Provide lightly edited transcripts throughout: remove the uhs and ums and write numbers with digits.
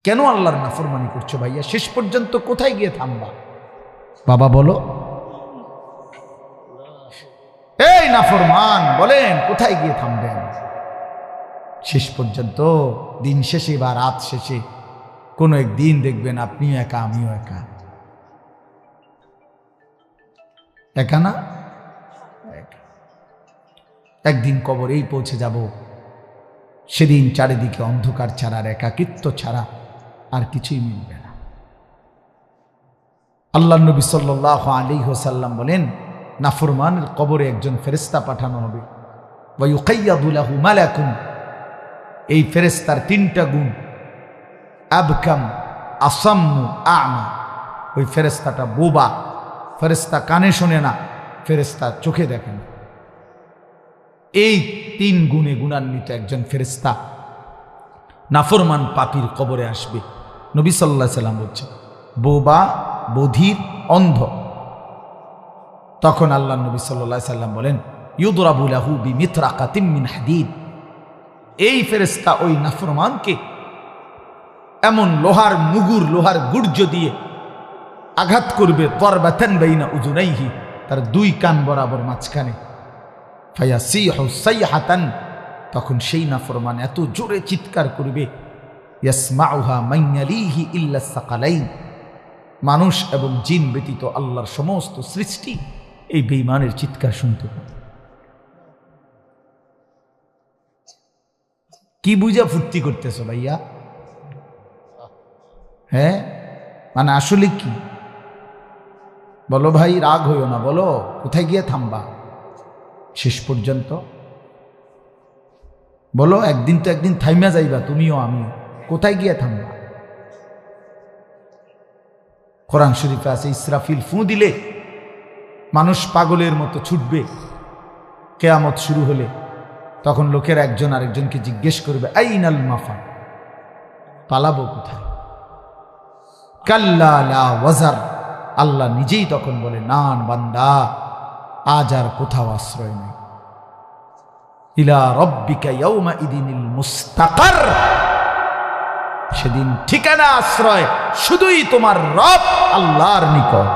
কেন আল্লাহর নাফরমানি করছো ভাইয়া? শেষ পর্যন্ত কোথায় গিয়ে থামবা? বাবা বলো, এই নাফরমান বলেন কোথায় গিয়ে থামবেন? শেষ পর্যন্ত দিন শেষে বা রাত শেষে কোনো একদিন দেখবেন আপনিও একা, আমিও একা। একা না? একদিন কবরেই পৌঁছে যাব। সেদিন চারিদিকে অন্ধকার ছাড়া আর একাকিত্ব ছাড়া আর কিছুই মিলবে না। আল্লাহ নবী সাল্লাল্লাহু আলাইহি ওয়াসাল্লাম বলেন, নাফরমানের কবরে একজন ফেরেশতা পাঠানো হবে। ওয়া ইউকাইয়াদু লাহু মালাকুন, এই ফেরেশতার তিনটা গুণ, আবকাম, আসাম্মু, আমা। ওই ফেরেশতাটা বোবা, ফেরেশতা কানে শোনে না, ফেরেশতা চোখে দেখে না। এই তিন গুণে গুণান্বিত একজন ফেরেশতা নাফরমান পাপীর কবরে আসবে। নবী সাল্লাল্লাহু আলাইহি ওয়াসাল্লাম বলছেন, বোবা, বধির, অন্ধ। তখন আল্লাহ নবী সাল্লাল্লাহু আলাইহি ওয়াসাল্লাম বলেন, ইউদরাবু লাহু বিমিতরাকাতিম মিন হাদিদ। এই ফেরেশতা ওই নাফরমানকে এমন লোহার মুগুর, লোহার গুর্জ দিয়ে আঘাত করবে, দরবাতান বাইনা উযুনাইহি, তার দুই কান বরাবর মাঝখানে। ফায়াসিহু সাইহাতান, তখন সেই নাফরমান এত জোরে চিৎকার করবে, ইয়াসমাউহা মান ইয়ালিহি ইল্লা সাকালাইন, মানুষ এবং জিন ব্যতীত আল্লাহর সমস্ত সৃষ্টি এই বেঈমানের চিৎকার শুনতে পাবে। কি বুঝা ফুর্তি করতেছ ভাইয়া? হ্যাঁ, মানে আসলে কি বলো ভাই? রাগ হইও না, বলো কোথায় গিয়ে থামবা শেষ পর্যন্ত? বলো, একদিন তো একদিন থাইমা যাইবা, তুমিও আমিও। কোথায় গিয়ে থামবা? কোরআন শরীফে আছে, ইসরাফিল ফু দিলে মানুষ পাগলের মতো ছুটবে। কিয়ামত শুরু হলে তখন লোকের একজন আরেকজনকে জিজ্ঞেস করবে, আইনাল মাফার, পালাবো কোথায়? কাল্লা লা ওয়াজার, আল্লাহ নিজেই তখন বলে, না বান্দা, আজ আর কোথাও আশ্রয় নেই। ইলা রাব্বিকা ইয়াউমা ইদিনিল মুস্তাকার, সেদিন ঠিকানা, আশ্রয় শুধুই তোমার রব আল্লাহর নিকট।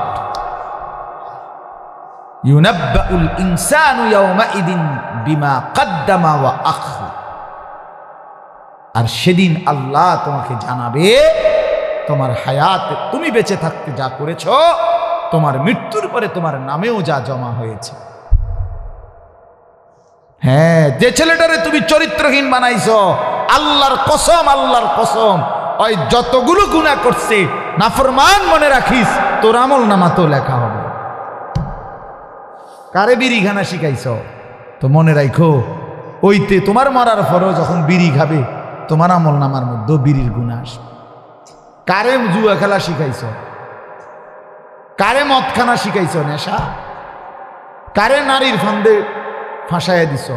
ইউনাব্বাউল ইনসানু ইয়াউমা ইদিন বিমা কদ্দামা ওয়া আখরা, আর সেদিন আল্লাহ তোমাকে জানাবে তোমার হায়াত, তুমি বেঁচে থাকতে যা করেছ, তোমার মৃত্যুর পরে তোমার নামেও যা জমা হয়েছে। হ্যাঁ, যে ছেলেটারে তুমি চরিত্রহীন বানাইছো, আল্লাহর কসম, আল্লাহর কসম, ওই যতগুলো গুনাহ করছে নাফরমান, মনে রাখিস তোর আমল নামা তো লেখা হবে। কারে বিড়ি খানা শিখাইছ তো মনে রাখো, ওইতে তোমার মরার পরও যখন বিড়ি খাবে তোমার আমল নামার মধ্যে বিড়ির গুনাহ আসবে। কারে জুয়া খেলা শিখাইছ, কারে মদ খানা শিখাইছ, নেশা, কারে নারীর ফান্দে ফাঁসাইয়া দিছ,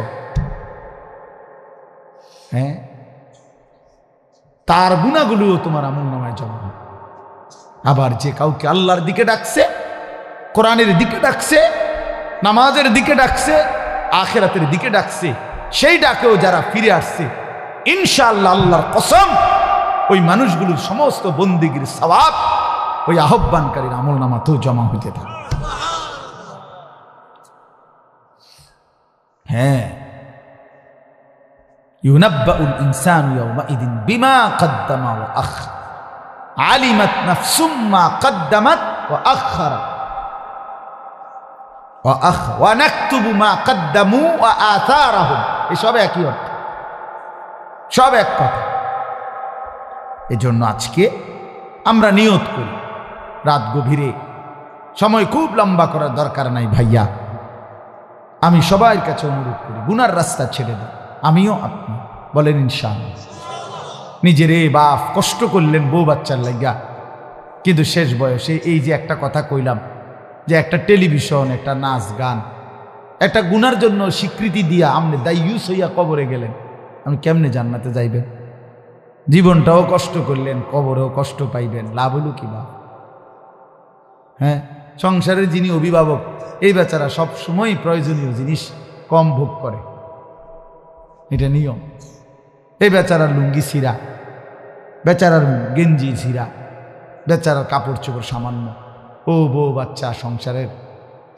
হ্যাঁ, তার গুনাহগুলোও তোমার আমল নামায় জমা। আবার যে কাউকে আল্লাহর দিকে ডাকছে, কোরআনের দিকে ডাকছে, নামাজের দিকে ডাকছে, আখিরাতের দিকে ডাকছে, সেই ডাকেও যারা ফিরে আসছে, ইনশাআল্লাহ আল্লাহর কসম, ওই মানুষগুলোর সমস্ত বন্দিগির সওয়াব ওই আহ্বানকারীর আমল নামাতেও জমা হইতে থাকে। হ্যাঁ, ইউনাব্বাউল ইনসানু ইয়াউমা ইদিন বিমা কদ্দামা ওয়া আখরা, আলিমাত নাফসুম মা কদ্দামাত ওয়া আখরা ওয়া নাকতুবু মা কদ্দামু ওয়া আথারাহুম। এসব একই অর্থ, সব এক কথা। এজন্য আজকে আমরা নিয়ত করি, রাত গভীরে, সময় খুব লম্বা করার দরকার নাই ভাইয়া, আমি সবার কাছে অনুরোধ করি, গুনার রাস্তা ছেড়ে দিই, আমিও আপনি, বলেন ইনশাআল্লাহ। নিজেরে বাপ কষ্ট করলেন বউ বাচ্চার লাগা, কিন্তু শেষ বয়সে এই যে একটা কথা কইলাম, যে একটা টেলিভিশন, একটা নাচ গান, একটা গুনার জন্য স্বীকৃতি দিয়া আপনি দায়ুস হইয়া কবরে গেলেন, আমি কেমনে জান্নাতে যাইবেন? জীবনটাও কষ্ট করলেন, কবরেও কষ্ট পাইবেন, লাভ হলো কি বা? হ্যাঁ, সংসারের যিনি অভিভাবক, এই বেচারা সব সময় প্রয়োজনীয় জিনিস কম ভোগ করে, এটা নিয়ম। এই বেচারা লুঙ্গি ছিঁড়া, বেচারার গেঞ্জি ছিঁড়া, বেচারার কাপড় চোপড় সামান্য, ও বউ বাচ্চা সংসারের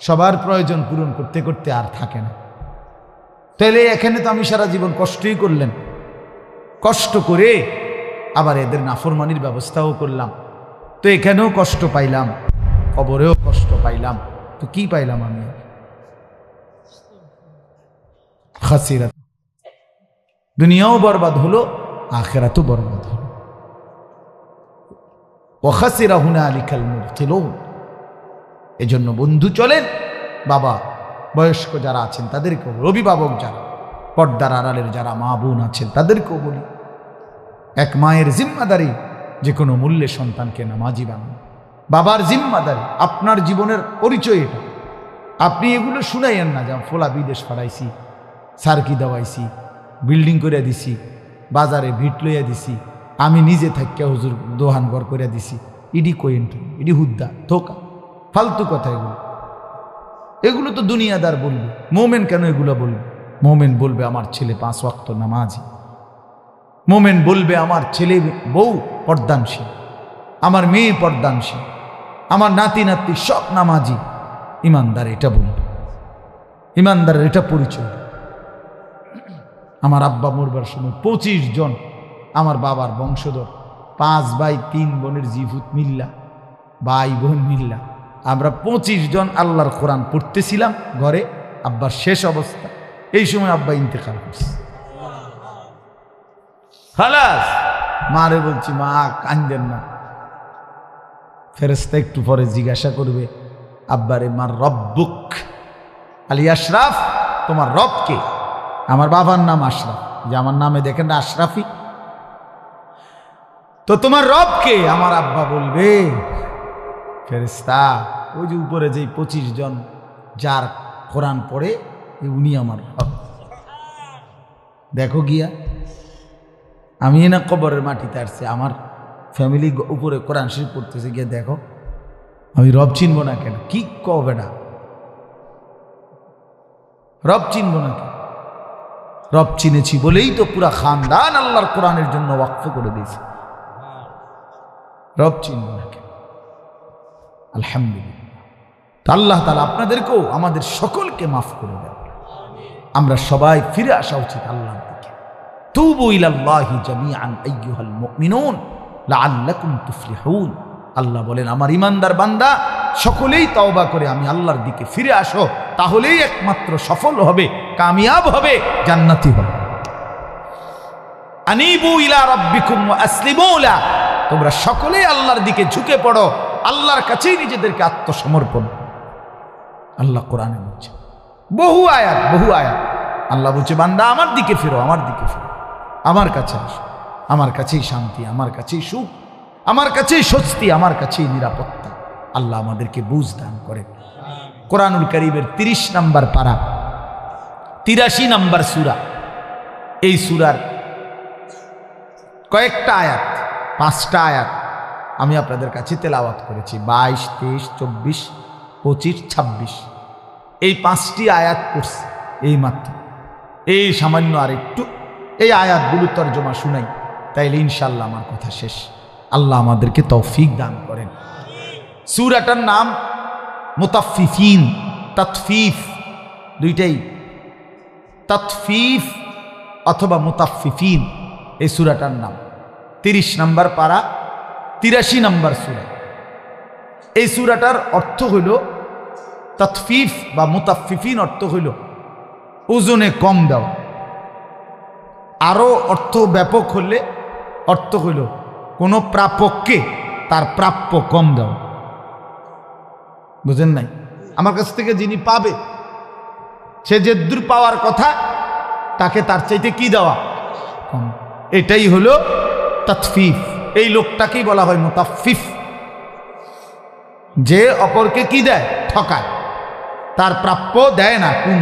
সবার প্রয়োজন পূরণ করতে করতে আর থাকে না। তাহলে এখানে তো আমি সারা জীবন কষ্টই করলেন, কষ্ট করে আবার এদের নাফরমানির ব্যবস্থাও করলাম, তো এখানেও কষ্ট পাইলাম, কবরেও কষ্ট পাইলাম, তো কি পাইলাম আমি? খাসিরাত, দুনিয়াও বরবাদ হলো, আখিরাতও বরবাদ হলো। ওয়া খাসিরা হুনালিকাল মুবতিলুন। এজন্য বন্ধু চলেন, বাবা বয়স্ক যারা আছেন তাদেরকেও, অভিভাবক যারা, পর্দার আড়ালের যারা মা বোন আছেন তাদেরকেও বলি, এক মায়ের জিম্মাদারি যে কোনো মূল্যে সন্তানকে নামাজি বানানো। বাবার জিম্মাদারি, আপনার জীবনের পরিচয় এটা। আপনি এগুলো শুনাইয়েন না যে ফোলা বিদেশ পাঠাইছি, সার্কি দেওয়াইছি, বিল্ডিং করে দিছি, বাজারে ভিট লইয়া দিছি, আমি নিজে থাকিয়া হুজুর দোহান ঘর করে দিছি। ইডি কোয়েন্ট, ইডি হুদ্দা, ধোকা, ফালতু কথা এগুলো। এগুলো তো দুনিয়াদার বলবে, মোমেন কেন এগুলো বলবে? মোমেন বলবে আমার ছেলে 5 ওয়াক্ত নামাজি, মোমেন বলবে আমার ছেলে বউ পর্দানশীল, আমার মেয়ে পর্দানশীল, আমার নাতি নাতি সব নামাজি। ইমানদার এটা বলবে, ইমানদারের এটা পরিচয়। আমার আব্বা মরবার সময় 25 জন আমার বাবার বংশধর, 5 ভাই 3 বোনের জিভুত মিল্লা, ভাই বোন মিল্লা, আমরা 25 জন আল্লাহর কোরআন পড়তেছিলাম ঘরে। আব্বার শেষ অবস্থা, এই সময় আব্বা ইন্তেকাল করছে। খালাস, মারে বলছি মা কান্দেন না। ফেরেশতা একটু পরে জিজ্ঞাসা করবে, আব্বারে মার রব্বুক, আলী আশরাফ তোমার রব কে? আমার বাবার নাম আশরাফ, যে আমার নামে দেখেন না আশরাফি, তো তোমার রব কে? আমার আব্বা বলবে ফেরেশতা ওই যে উপরে যে 25 জন যার কোরআন পড়ে উনি আমার রব। দেখো গিয়া, আমি না কবরের মাটিতে আসছি, আমার ফ্যামিলি উপরে কোরআন শরীফ পড়তেছে, গিয়ে দেখো আমি রব চিনব না কেন? কি কবে না রব চিনব না কেন? রব চিনেছি বলেই তো পুরা খানদান আল্লাহর কোরআনের জন্য ওয়াকফ করে দিয়েছে। রব চিনব না কেন? আলহামদুলিল্লাহ। তো আল্লাহ তাআলা আপনাদেরকেও আমাদের সকলকে মাফ করে দেন। আমরা সবাই ফিরে আসা উচিত আল্লাহর দিকে। তুবু ইলাল্লাহি জামিআন আইয়ুহাল মুমিনুন লাআল্লাকুম তুফলিহুন। আল্লাহ বলেন আমার ইমানদার বান্দা সকলেই তওবা করে আমি আল্লাহর দিকে ফিরে আসো, তাহলেই একমাত্র সফল হবে, কামিয়াব হবে, জান্নাতি হবে। আনিবু ইলা রাব্বিকুম ওয়া আসলিমু লা, তোমরা সকলেই আল্লাহর দিকে ঝুঁকে পড়ো, আল্লাহর কাছেই নিজেদেরকে আত্মসমর্পণ। আল্লাহ কোরআনে বলছে বহু আয়াত, বহু আয়াত আল্লাহ বলছে বান্দা আমার দিকে ফিরো, আমার দিকে ফিরো, আমার কাছে আসো, আমার কাছেই শান্তি, আমার কাছেই সুখ, আমার কাছেই স্বস্তি, আমার কাছেই নিরাপত্তা। আল্লাহ আমাদেরকে বুঝ দান করেন। কোরআনুল কারীমের 30 নম্বর পারা, 83 নম্বর সূরা, এই সূরার কয়েকটা আয়াত, 5টা আয়াত আমি আপনাদের কাছে তেলাওয়াত করেছি। 22, 23, 24, 25, 26 এই 5টি আয়াত পড়ছি এই মাত্র, এই সামান্য আর একটু এই আয়াতগুলো তরজমা শুনাই, তাইলে ইনশাআল্লাহ আমার কথা শেষ। আল্লাহ আমাদেরকে তৌফিক দান করেন। সূরাটার নাম মুতাফফিফিন, তাতফিফ দুইটাই, তাতফিফ অথবা মুতাফফিফিন এই সূরাটার নাম। 30 নম্বর পারা, 83 নম্বর সূরা। এই সূরাটার অর্থ হইল তাতফিফ বা মুতাফফিফিন, অর্থ হইল ওজনে কম দেওয়া। আরো অর্থ ব্যাপক হলে অর্থ হইল কোনো প্রাপককে তার প্রাপ্য কম দেওয়া। বুঝেন নাই? আমার কাছ থেকে যিনি পাবে সে যে দূর পাওয়ার কথা তাকে তার চাইতে কি দেওয়া কম, এটাই হলো তাতফিফ। এই লোকটাকেই বলা হয় মুতাফফিফ, যে অপরকে কি দেয়? ঠকায়, তার প্রাপ্য দেয় না। কোন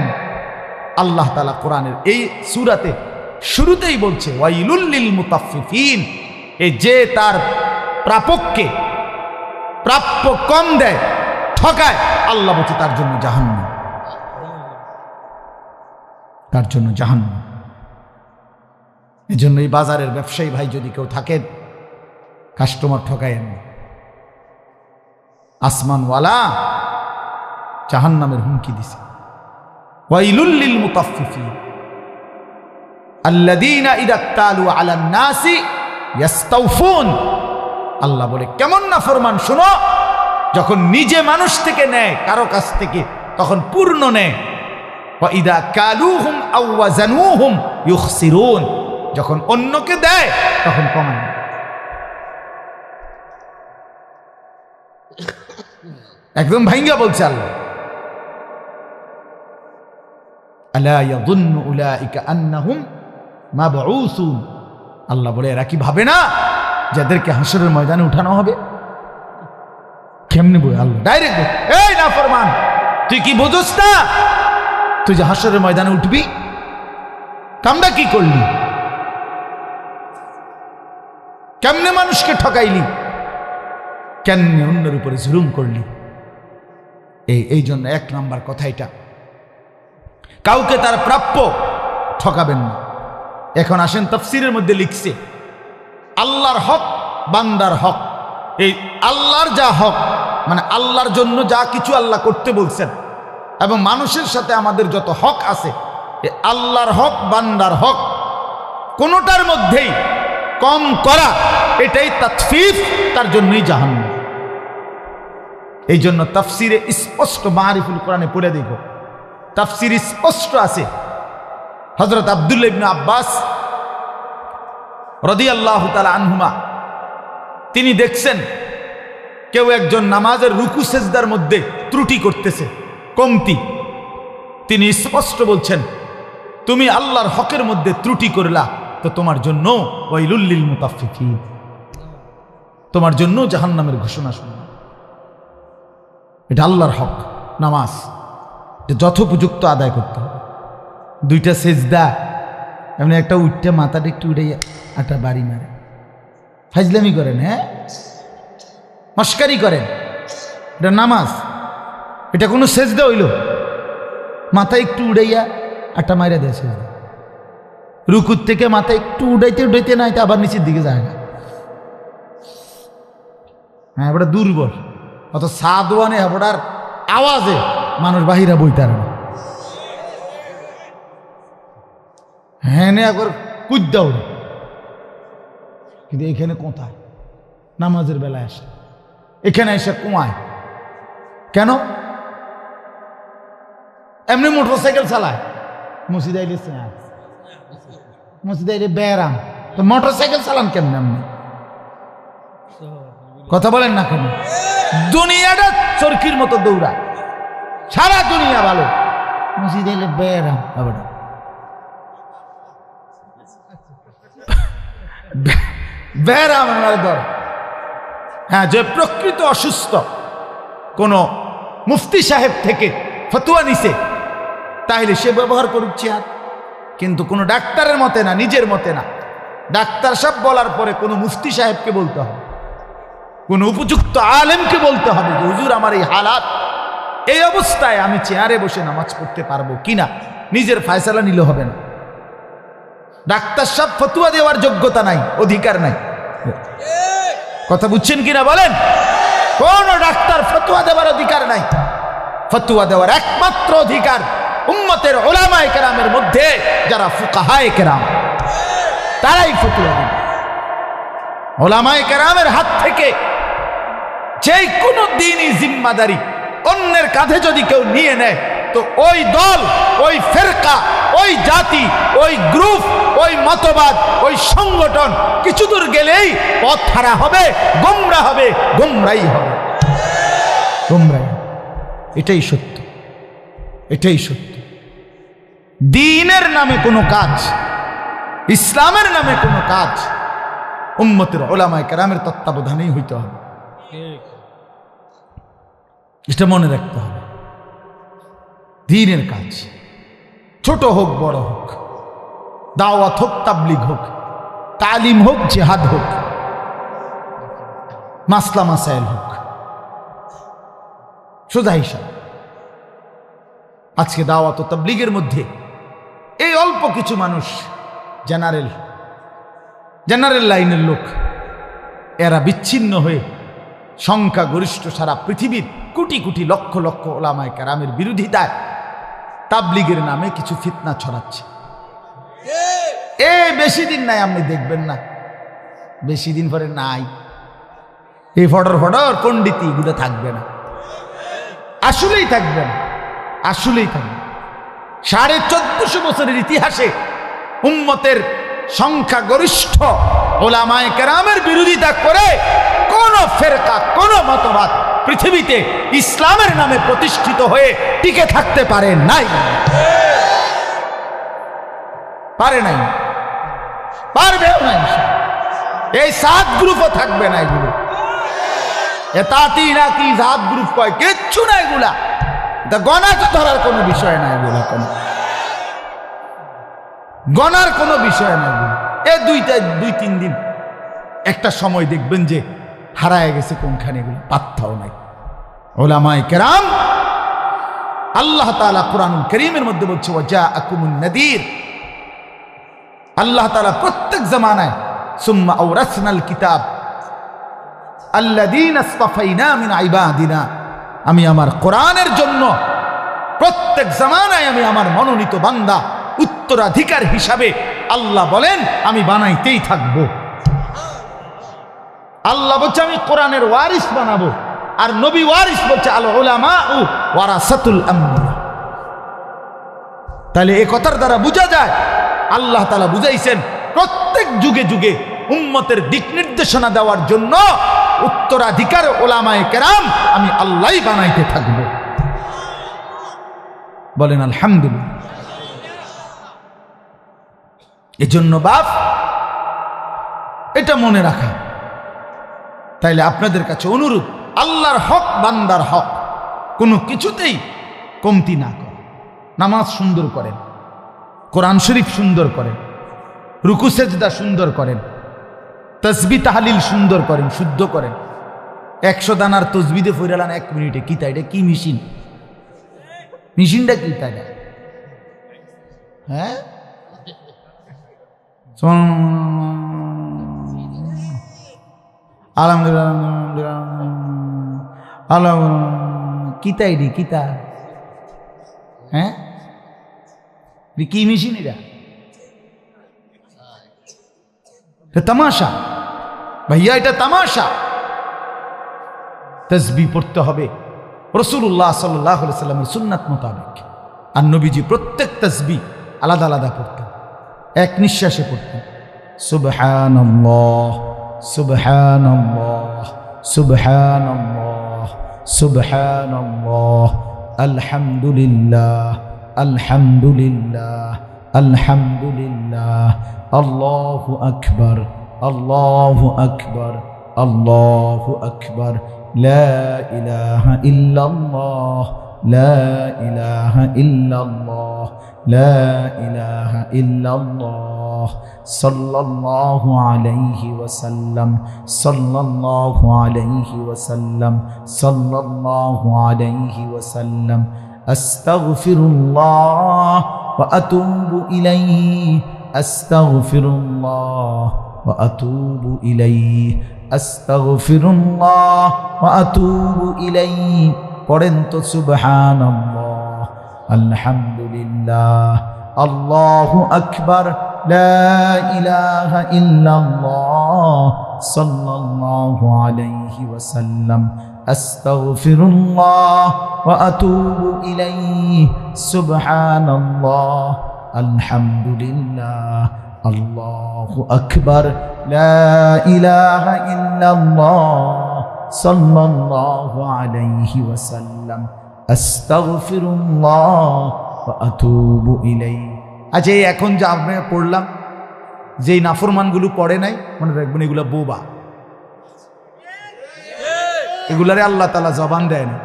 আল্লাহ তাআলা কোরআনের এই সূরাতে শুরুতেই বলছে ওয়াইলুল লিল মুতাফফিফিন, এই যে তার প্রাপককে প্রাপ্য কম দেয়, ঠকায়, আল্লাহ বলছে তার জন্য জাহান্নাম, তার জন্য জাহান্নাম। এজন্য এই বাজারের ব্যবসায়ী ভাই যদি কেউ থাকেন, কাস্টমার ঠকায়েন না। আসমানওয়ালা জাহান্নামের হুমকি দিছে। ওয়াইলুল লিল মুতাফফিফিন আল্লাযীনা ইযা তালু আলান নাসি ইস্তাওফুন। আল্লাহ বলে কেমন নাফরমান শোনো, যখন নিজে মানুষ থেকে নেয় কারো কাছ থেকে তখন পূর্ণ নেয়। ওয়া ইযা কালুহুম আও ওয়াজানুহুম ইউখসিরুন, যখন অন্যকে দেয় তখন কমায়। একদম ভাঙ্গা বলছে আল্লাহ, আলা ইয়াযুন্নু উলাইকা আন্নাহুম মাবউসুন। আল্লাহ বলে এরা কি ভাবে না যাদেরকে হাসরের ময়দানে উঠানো হবে? কেমনে বলে আল্লাহ ডাইরেক্ট, এই নাফরমান তুই কি বুঝছ না তুই যে হাসরের ময়দানে উঠবি? কামটা কি করলি? কেমনে মানুষকে ঠকাইলি? কেমনে অন্যের উপরে জুলুম করলি? এই জন্য 1 নাম্বার কথা এটা, কাউকে তার প্রাপ্য ঠকাবেন না। এখন আসেন তাফসীরের মধ্যে লিখছে আল্লাহর হক বান্দার হক। এই আল্লাহর যা হক মানে আল্লাহর জন্য যা কিছু আল্লাহ করতে বলছেন এবং মানুষের সাথে আমাদের যত হক আছে, এই আল্লাহর হক বান্দার হক কোনোটার মধ্যেই কম করা এটাই তাতফিফ, তার জন্যই জাহান্নাম। এই জন্য তাফসিরে স্পষ্ট, মারিফুল কোরআনে পড়ে দেখো তাফসির স্পষ্ট আছে। হযরত আব্দুল্লাহ ইবনে আব্বাস রাদিয়াল্লাহু তাআলা আনহুমা তিনি দেখছেন কেউ একজন নামাজের রুকু সেজদার মধ্যে ত্রুটি করতেছে, কমতি। তিনি স্পষ্ট বলছেন তুমি আল্লাহর হকের মধ্যে ত্রুটি করলা তো তোমার জন্য ওয়াইলুল লিল মুতাফফিফিন, তোমার জন্য জাহান্নামের ঘোষণা শুনলাম। এটা আল্লাহর হক নামাজ, এটা যথোপযুক্ত আদায় করতে হবে। 2টা সেজদা এমনি একটা উঠতে মাথাটা একটু উঠে একটা বাড়ি মারে, ফাজলামি করেন, হ্যাঁ মস্কারি করেন, এটা নামাজ? এটা কোনো সেজদা হইল? মাথা একটু উড়াইয়া একটা মাইরা দেয় সেজদা। রুকুর থেকে মাথা একটু উড়াইতে উড়াইতে না এটা আবার নিচের দিকে যায় না। হ্যাঁ ওটা দুর্বল, অত সাদওয়ানে ওটার আওয়াজে মানুষ বাহিরা বইতে পারে না। হ্যাঁ একবার কুদ্দা ওড়ে, কিন্তু এখানে কোথায় নামাজের বেলায় আসে, এখানে এসে কমায় কেন? এমনি মোটরসাইকেল চালায়, মসজিদ আইলে মসজিদ আইলে ব্যারাম, তো মোটরসাইকেল চালান কেমন? এমনি কথা বলেন না কেন? দুনিয়াটা চরকির মতো দৌড়ায়, সারা দুনিয়া ভালো, মসজিদ আইলে ব্যারাম। আবার ব্যারাম দর। হ্যাঁ, যে প্রকৃত অসুস্থ কোন মুফতি সাহেব থেকে ফতোয়া নিছে তাহলে সে ব্যবহার করুক চেয়ার, কিন্তু কোনো ডাক্তারের মতে না, নিজের মতে না। ডাক্তার সব বলার পরে কোনো মুফতি সাহেবকে বলতে হবে, কোন উপযুক্ত আলেমকে বলতে হবে যে হুজুর আমার এই হালাত, এই অবস্থায় আমি চেয়ারে বসে নামাজ পড়তে পারবো কিনা। নিজের ফয়সালা নিলে হবে না। ডাক্তার সব ফতোয়া দেওয়ার যোগ্যতা নাই, অধিকার নাই। কথা বুঝছেন কিনা বলেন? কোন ডাক্তার ফতোয়া দেওয়ার অধিকার নাই। ফতোয়া দেওয়ার একমাত্র অধিকার উম্মতের উলামায়ে কেরামের মধ্যে যারা ফুকাহায়ে কেরাম, তারাই ফতোয়া দেন। উলামায়ে কেরামের হাত থেকে যেই কোনো দ্বীনি জিম্মাদারি অন্যের কাঁধে যদি কেউ নিয়ে নেয় তো ওই দল, ওই ফেরকা, ওই জাতি, ওই গ্রুপ, ওই মতবাদ, ওই সংগঠন কিছু দূর গেলেই পথ হারা হবে, গোমরা হবে, গোমরাই হবে, গোমরাই। এটাই সত্য, এটাই সত্য। দ্বীনের নামে কোনো কাজ, ইসলামের নামে কোনো কাজ উম্মতের উলামায়ে কেরামের তত্ত্বাবধানেই হইতে হবে। এটা মনে রাখতে হবে। দ্বীনের কাজ ছোট হোক বড় হোক, দাওয়াত হোক তাবলীগ হোক, তালিম হোক জিহাদ হোক, মাসলা মাসাইল হোক, সোজা হিসাব। আজকে দাওয়াত ও তাবলীগের মধ্যে এই অল্প কিছু মানুষ জেনারেল লাইনের লোক, এরা বিচ্ছিন্ন হয়ে সংখ্যাগরিষ্ঠ সারা পৃথিবীর কোটি কোটি লক্ষ লক্ষ ওলামায়ে কেরামের বিরোধিতায় তাবলীগের নামে কিছু ফিতনা ছড়াচ্ছে। বেশি দিন নাই, আপনি দেখবেন না, বেশি দিন পরে নাই, এই ফটর ফটর পণ্ডিতি এগুলো থাকবে না, আসলেই থাকবে না, আসলেই থাকবে। 1450 বছরের ইতিহাসে উম্মতের সংখ্যাগরিষ্ঠ ওলামায়ে কেরামের বিরোধিতা করে কোন ফেরকা, কোন মতবাদ পৃথিবীতে ইসলামের নামে প্রতিষ্ঠিত হয়ে টিকে থাকতে পারে নাই, পারে নাই, পারবেও নাই। এই 7 গ্রুপও থাকবে না, এগুলো এতাতি নাকি জাত গ্রুপ কয়, কিচ্ছু না এগুলা, গণা তো ধরার কোনো বিষয় না, এগুলা কোনো গণার কোনো বিষয় না। এই 2-3 দিন একটা সময় দেখবেন যে হারায় গেছে কোনখানে, এগুলো পাত্তাও নাই। ওলামায়ে কেরাম, আল্লাহ তাআলা কুরআনুল কারীমের মধ্যে বলছে ওয়াজাআকুমুন নাযীর, আল্লাহ তাআলা প্রত্যেক জামানায় সুম্মা আওরাসনাল কিতাব আল্লাযীনা ইসতাফাইনা মিন ইবাদিনা, আমি আমার কোরআনের জন্য প্রত্যেক জামানায় আমি আমার মনোনীত বান্দা উত্তরাধিকার হিসাবে আল্লাহ বলেন আমি বানাইতেই থাকবো। আল্লাহ বলছে আমি কোরআনের ওয়ারিস বানাবো, আর নবী ওয়ারিস বলছে আল উলামাউ ওয়ারাসাতুল আমবিয়া। তাহলে এই কথার দ্বারা বোঝা যায় আল্লাহ তাআলা বুঝাইছেন প্রত্যেক যুগে যুগে উম্মতের দিক নির্দেশনা দেওয়ার জন্য উত্তরাধিকার ওলামায়ে কেরাম আমি আল্লাহই বানাইতে থাকবো। বলেন আলহামদুলিল্লাহ। এজন্য বাপ এটা মনে রাখা। তাইলে আপনাদের কাছে অনুরোধ, আল্লাহর হক বান্দার হক, কোনো কিছুতেই কমতি না করেন। নামাজ সুন্দর করেন, কোরআন শরীফ সুন্দর করেন, রুকু সেজদা সুন্দর করেন, তসবিহ তাহলিল সুন্দর করেন, শুদ্ধ করেন। 100 দানার তসবিদে ফইরালান 1 মিনিটে, কি তাই? এটা কি মেশিন? মেশিনটা কি তাই? হ্যাঁ, আলহামদুলিল্লাহ কিতা এডি কিতা? হ্যাঁ, কি মেশিন এটা? তামাশা ভাইয়া, এটা তামাশা। তাসবিহ পড়তে হবে রাসূলুল্লাহ সাল্লাল্লাহু আলাইহি ওয়াসাল্লামের সুন্নাত মোতাবেক। আর নবীজি প্রত্যেক তাসবিহ আলাদা আলাদা পড়তেন, এক নিঃশ্বাসে পড়তেন। সুবহানাল্লাহ সুবহানাল্লাহ সুবহানাল্লাহ সুবহানাল্লাহ, আলহামদুলিল্লাহ আলহামদুলিল্লাহ আলহামদুলিল্লাহ, আল্লাহু আকবার আল্লাহু আকবার আল্লাহু আকবার, লা ইলাহা ইল্লাল্লাহ লা ইলাহা ইল্লাল্লাহ লা ইলাহা ইল্লাল্লাহ, সাল্লাল্লাহু আলাইহি ওয়াসাল্লাম সাল্লাল্লাহু আলাইহি ওয়াসাল্লাম সাল্লাল্লাহু আলাইহি ওয়াসাল্লাম, আস্তাগফিরুল্লাহ ওয়া আতুবু ইলাইহি আস্তাগফিরুল্লাহ ওয়া আতুবু ইলাইহি আস্তাগফিরুল্লাহ ওয়া আতুবু ইলাইহি। পড়েন তো সুবহানাল্লাহ আলহামদুলিল্লাহ আল্লাহু আকবার, লা ইলাহা ইল্লাল্লাহ সাল্লাল্লাহু আলাইহি ওয়াসাল্লাম, আস্তাগফিরুল্লাহ ওয়া আতুবু ইলাইহি, সুবহানাল্লাহ আলহামদুলিল্লাহ আল্লাহু আকবার, লা ইলাহা ইল্লাল্লাহ সাল্লাল্লাহু আলাইহি ওয়াসাল্লাম, আস্তাগফিরুল্লাহ ওয়া আতুবু ইলাইহি। আচ্ছা, এখন যা আমরা পড়লাম, যেই নাফরমানগুলো পড়ে নাই, মনে রাখবেন এগুলা বোবা, এগুলারে আল্লাহ তাআলা জবান দেয় না।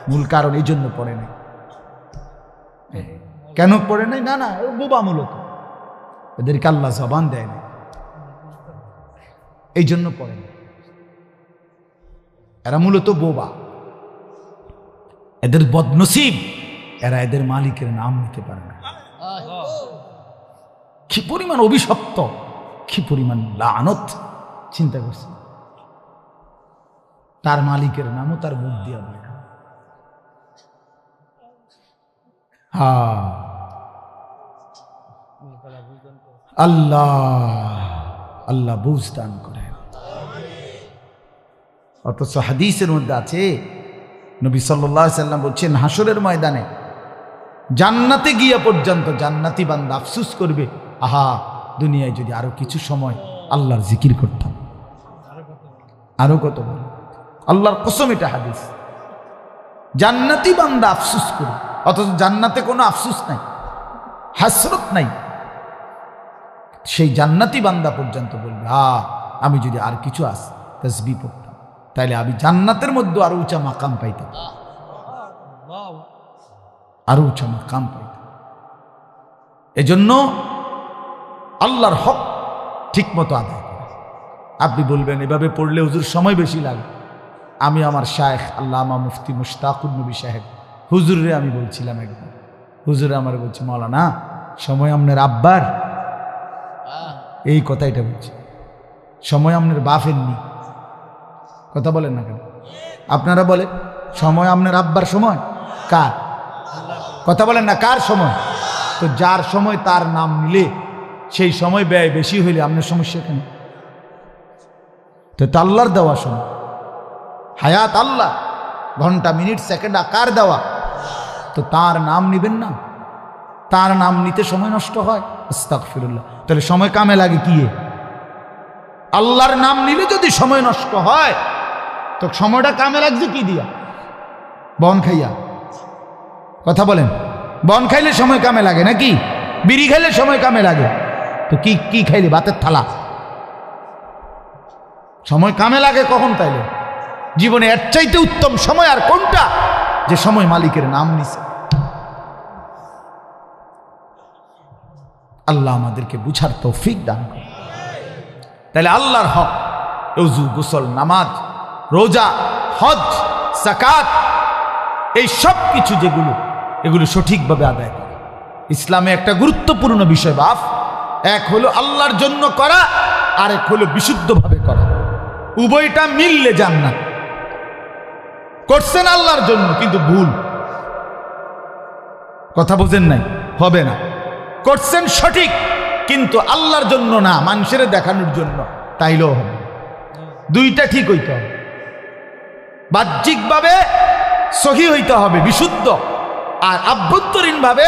মূল কারণ এই জন্য পড়ে নাই। কেন পড়ে নাই? না না, বোবা, মূলত এদেরকে আল্লাহ জবান দেয় না, এই জন্য পড়ে না। এরা মূলত বোবা, এদের বদনসিব, এরা এদের মালিকের নাম নিতে পারে না। কি পরিমাণ অভিশপ্ত, কি পরিমাণ লানত, চিন্তা করছে। তার মালিকের নামও তার মুখ দিয়া বলে। আল্লাহ আল্লাহ বুঝ দান করে। অথচ হাদিসের মধ্যে আছে, নবী সাল্লাল্লাহু আলাইহি সাল্লাম বলছেন, হাসরের ময়দানে জান্নাতে গিয়া পর্যন্ত জান্নাতি বান্দা আফসোস করবে, আহা দুনিয়ায় যদি আরো কিছু সময় আল্লাহর জিকির করতাম। আরো কত বল, আল্লাহর কসম, এটা হাদিস। জান্নাতি বান্দা আফসোস করবে, অথচ জান্নাতে কোনো আফসোস নাই, হাসরত নাই। সেই জান্নাতি বান্দা পর্যন্ত বলবে, আমি যদি আর কিছু তাসবিহ পড়তাম, তাইলে আমি জান্নাতের মধ্যে আরো উঁচা মাকাম পাইতাম, আরো উঁচা মাকাম পাইতাম। এজন্য আল্লাহর হক ঠিক মতো আদায় করে। আপনি বলবেন এভাবে পড়লে হুজুর সময় বেশি লাগে। আমি আমার শায়েখ আল্লামা মুফতি মুশতাকুর নবী সাহেব হুজুরে আমি বলছিলাম একবার, হুজুরে আমার বলছে, মাওলানা সময় আপনার আব্বার, এই কথা এটা বলছি, সময় আপনার বাপের নি। কথা বলেন না কেন? আপনারা বলে সময় আপনার আব্বার সময়, কার? কথা বলেন না, কার সময়? তো যার সময় তার নাম নিলে সেই সময় ব্যয় বেশি হইলে আপনার সমস্যা কেন? তো আল্লাহর দেওয়া সময়, হায়াত আল্লাহ, ঘন্টা মিনিট সেকেন্ড কার দেওয়া? তো তার নাম নিবেন না, তার নাম নিতে সময় নষ্ট হয়, আস্তাগফিরুল্লাহ। তাহলে সময় কামে লাগে কি? আল্লাহর নাম নিলে যদি সময় নষ্ট হয়, তো সময়টা কামে লাগছে কি দিয়া? বন খাইয়া। কথা বলেন, বন খাইলে সময় কামে লাগে নাকি? বিড়ি খাইলে সময় কামে লাগে? তো কি কি খাইলে? ভাতের থালা। সময় কামে লাগে কখন? তাইলে জীবনে এর চাইতে উত্তম সময় আর কোনটা, যে সময় মালিকের নাম নিছে? আল্লাহ আমাদেরকে বুঝার তৌফিক দান করে। তাহলে আল্লাহর হক, ওযু, গোসল, নামাজ, রোজা, হজ, যাকাত, এই সব কিছু যেগুলো, এগুলো সঠিকভাবে আদায় করে। ইসলামে একটা গুরুত্বপূর্ণ বিষয় বাপ, এক হলো আল্লাহর জন্য করা, আর এক হলো বিশুদ্ধভাবে করা। উভয়টা মিললে জান্নাত। করছেন আল্লাহর জন্য কিন্তু ভুল, কথা বোঝেন নাই, হবে না। করছেন সঠিক কিন্তু আল্লাহর জন্য না, মানুষের দেখানোর জন্য, তাইলেও হবে। দুইটা ঠিক হইতে হবে, বাহ্যিকভাবে সহি হইতে হবে, বিশুদ্ধ, আর আভ্যন্তরীণভাবে